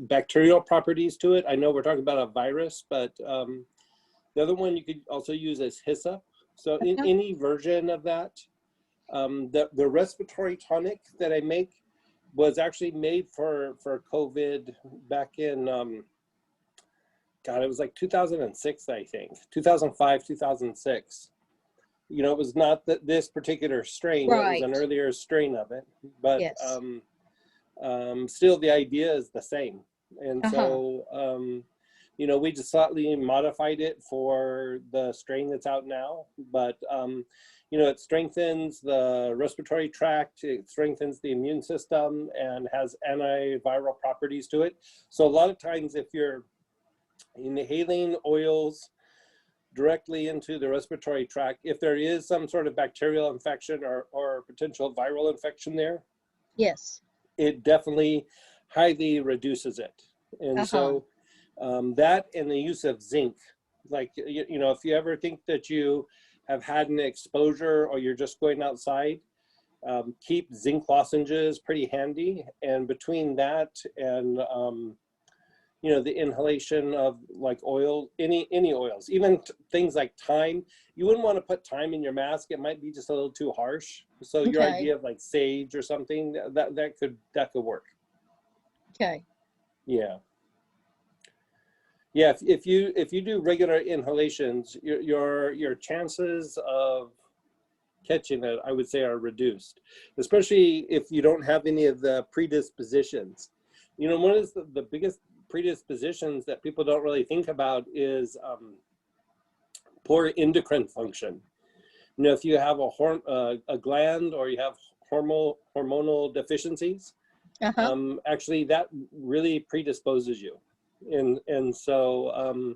bacterial properties to it. I know we're talking about a virus, but the other one you could also use is hyssop. So in any version of that, the respiratory tonic that I make was actually made for COVID back in, God, it was like 2006, I think, 2005, 2006. You know, it was not this particular strain, it was an earlier strain of it, but Yes. Still the idea is the same. And so, you know, we just slightly modified it for the strain that's out now, but you know, it strengthens the respiratory tract, it strengthens the immune system, and has antiviral properties to it. So a lot of times if you're inhaling oils directly into the respiratory tract, if there is some sort of bacterial infection or potential viral infection there, yes, it definitely highly reduces it. And so that and the use of zinc, like, you know, if you ever think that you have had an exposure or you're just going outside, keep zinc lozenges pretty handy. And between that and, you know, the inhalation of like oil, any oils, even things like thyme, you wouldn't want to put thyme in your mask. It might be just a little too harsh. So your idea of like sage or something, that could work. Okay. Yeah. Yeah, if you do regular inhalations, your chances of catching it, I would say, are reduced, especially if you don't have any of the predispositions. You know, one of the biggest predispositions that people don't really think about is poor endocrine function. You know, if you have a gland or you have hormonal deficiencies, actually that really predisposes you. And so,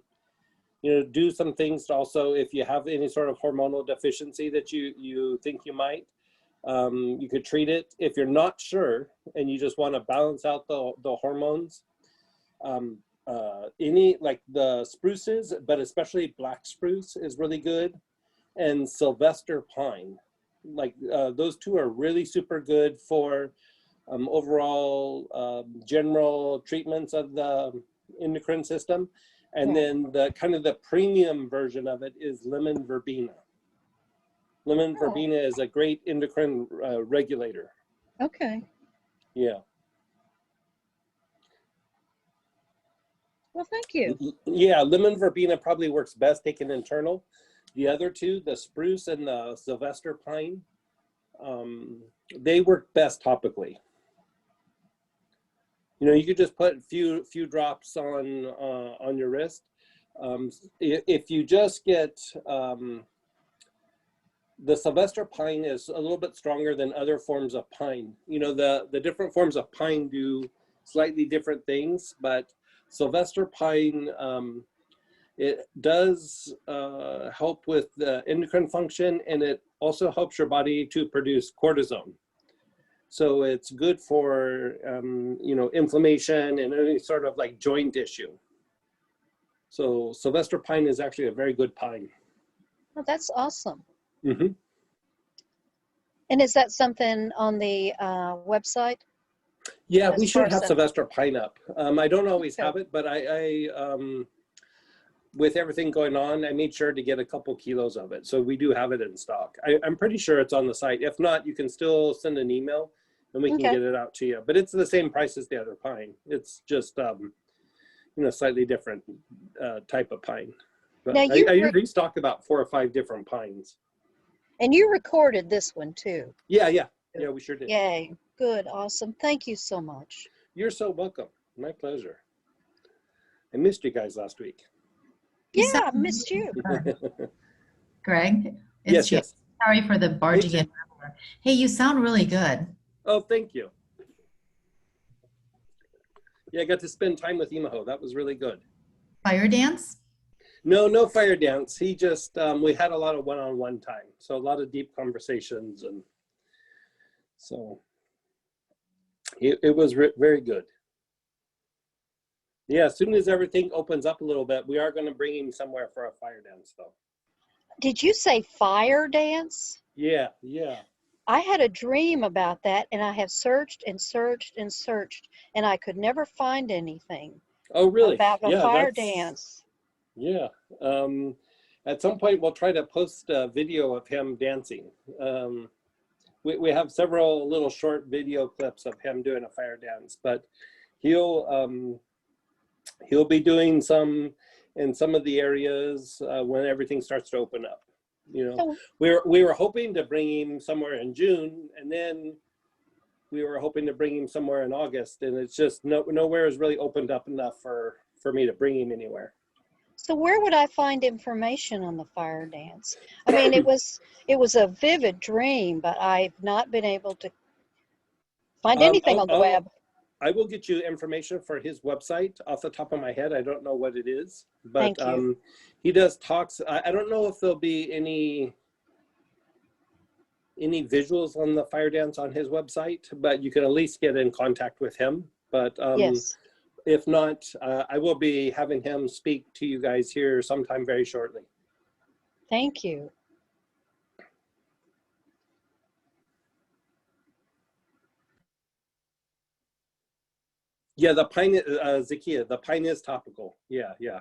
you know, do some things to also, if you have any sort of hormonal deficiency that you think you might, you could treat it. If you're not sure and you just want to balance out the hormones, any, like the spruces, but especially black spruce is really good, and Sylvester pine. Like those two are really super good for overall general treatments of the endocrine system. And then the kind of the premium version of it is lemon verbena. Lemon verbena is a great endocrine regulator. Okay. Yeah. Well, thank you. Yeah, lemon verbena probably works best taken internal. The other two, the spruce and the Sylvester pine, they work best topically. You know, you could just put a few drops on your wrist. If you just get the Sylvester pine is a little bit stronger than other forms of pine. You know, the different forms of pine do slightly different things, but Sylvester pine, it does help with the endocrine function, and it also helps your body to produce cortisone. So it's good for, you know, inflammation and any sort of like joint issue. So Sylvester pine is actually a very good pine. Oh, that's awesome. Mm-hmm. And is that something on the website? Yeah, we should have Sylvester pine up. I don't always have it, but I with everything going on, I made sure to get a couple kilos of it. So we do have it in stock. I'm pretty sure it's on the site. If not, you can still send an email and we can get it out to you. But it's the same price as the other pine. It's just, you know, slightly different type of pine. But Now I usually stock about 4 or 5 different pines. And you recorded this one too. Yeah, we sure did. Yay. Good. Awesome. Thank you so much. You're so welcome. My pleasure. I missed you guys last week. You Yeah, I sound missed you. good. Greg, Yes, Jan. yes. Sorry for the barging Jan. in. Hey, you sound really good. Oh, thank you. Yeah, I got to spend time with Imaho. That was really good. Fire dance? No fire dance. He just, we had a lot of one-on-one time. So a lot of deep conversations. And so it was very good. Yeah, as soon as everything opens up a little bit, we are going to bring him somewhere for a fire dance though. Did you say fire dance? Yeah. I had a dream about that, and I have searched and searched and searched, and I could never find anything Oh, really? about a Yeah, fire dance. Yeah. At some point, we'll try to post a video of him dancing. We have several little short video clips of him doing a fire dance, but he'll be doing some in some of the areas when everything starts to open up. You know, So, we were hoping to bring him somewhere in June, and then we were hoping to bring him somewhere in August, and it's just nowhere has really opened up enough for me to bring him anywhere. so where would I find information on the fire dance? I mean, it was a vivid dream, but I've not been able to find anything on the web. I will get you information for his website off the top of my head. I don't know what it is, but Thank you. he does talks. I don't know if there'll be any visuals on the fire dance on his website, but you can at least get in contact with him. But Yes. if not, I will be having him speak to you guys here sometime very shortly. Thank you. Yeah, the pine, Zakia, the pine is topical. Yeah.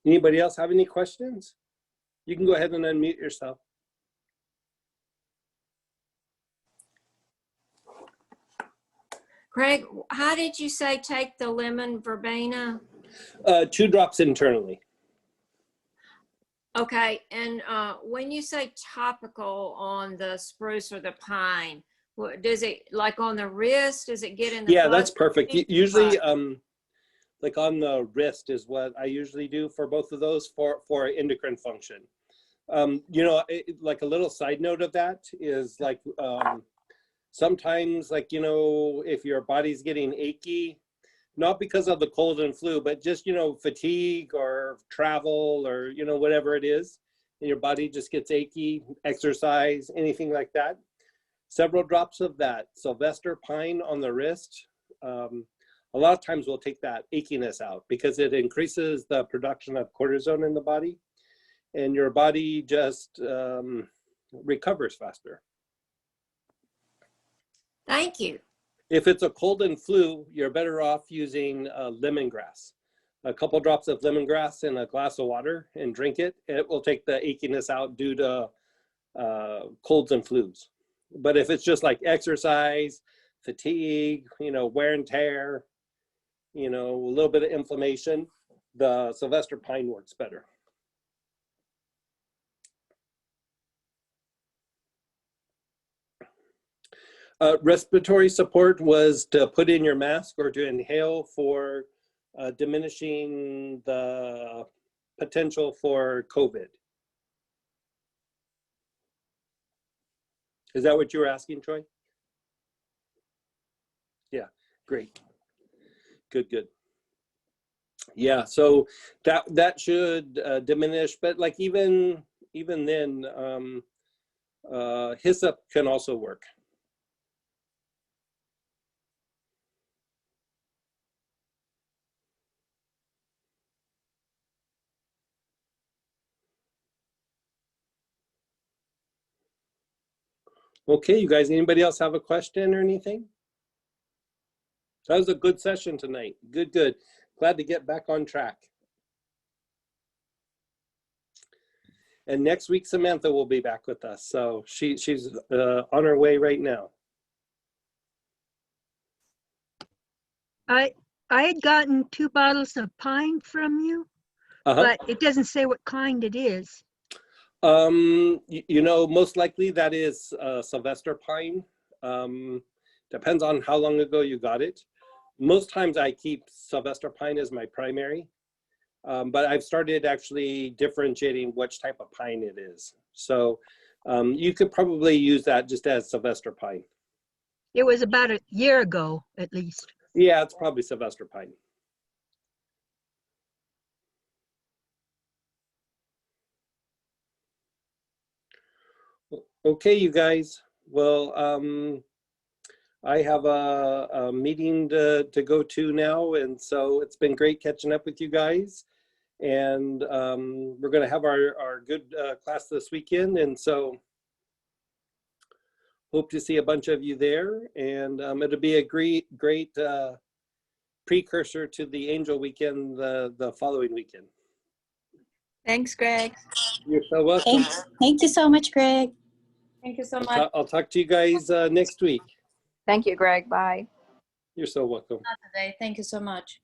Anybody else have any questions? You can go ahead and unmute yourself. Craig, how did you say take the lemon verbena? 2 drops internally. Okay, and when you say topical on the spruce or the pine, does it, like on the wrist, does it get in the Yeah, that's bloodstream? perfect. Usually, like on the wrist is what I usually do for both of those for endocrine function. You know, like a little side note of that is like sometimes, like, you know, if your body's getting achy, not because of the cold and flu, but just, you know, fatigue or travel or, you know, whatever it is, and your body just gets achy, exercise, anything like that. Several drops of that Sylvester pine on the wrist. A lot of times we'll take that achiness out because it increases the production of cortisone in the body, and your body just recovers faster. Thank you. If it's a cold and flu, you're better off using lemongrass. A couple drops of lemongrass in a glass of water and drink it. It will take the achiness out due to colds and flus. But if it's just like exercise, fatigue, you know, wear and tear, you know, a little bit of inflammation, the Sylvester pine works better. Respiratory support was to put in your mask or to inhale for diminishing the potential for COVID. Is that what you were asking, Troy? Yeah, great. Good. Yeah, so that should diminish, but like even then, hyssop can also work. Okay, you guys, anybody else have a question or anything? That was a good session tonight. Good. Glad to get back on track. And next week, Samantha will be back with us. So she's on her way right now. I had gotten 2 bottles of pine from you, but it doesn't say what kind it is. You know, most likely that is Sylvester pine. Depends on how long ago you got it. Most times I keep Sylvester pine as my primary, but I've started actually differentiating which type of pine it is. So you could probably use that just as Sylvester pine. It was about a year ago, at least. Yeah, it's probably Sylvester pine. Okay, you guys. Well, I have a meeting to go to now, and so it's been great catching up with you guys. And we're going to have our good class this weekend, and so hope to see a bunch of you there. And it'll be a great precursor to the Angel Weekend the following weekend. Thanks, Greg. You're so welcome. Thank you so much, Greg. Thank you so much. I'll talk to you guys next week. Thank you, Greg. Bye. You're so welcome. Not today. Thank you so much.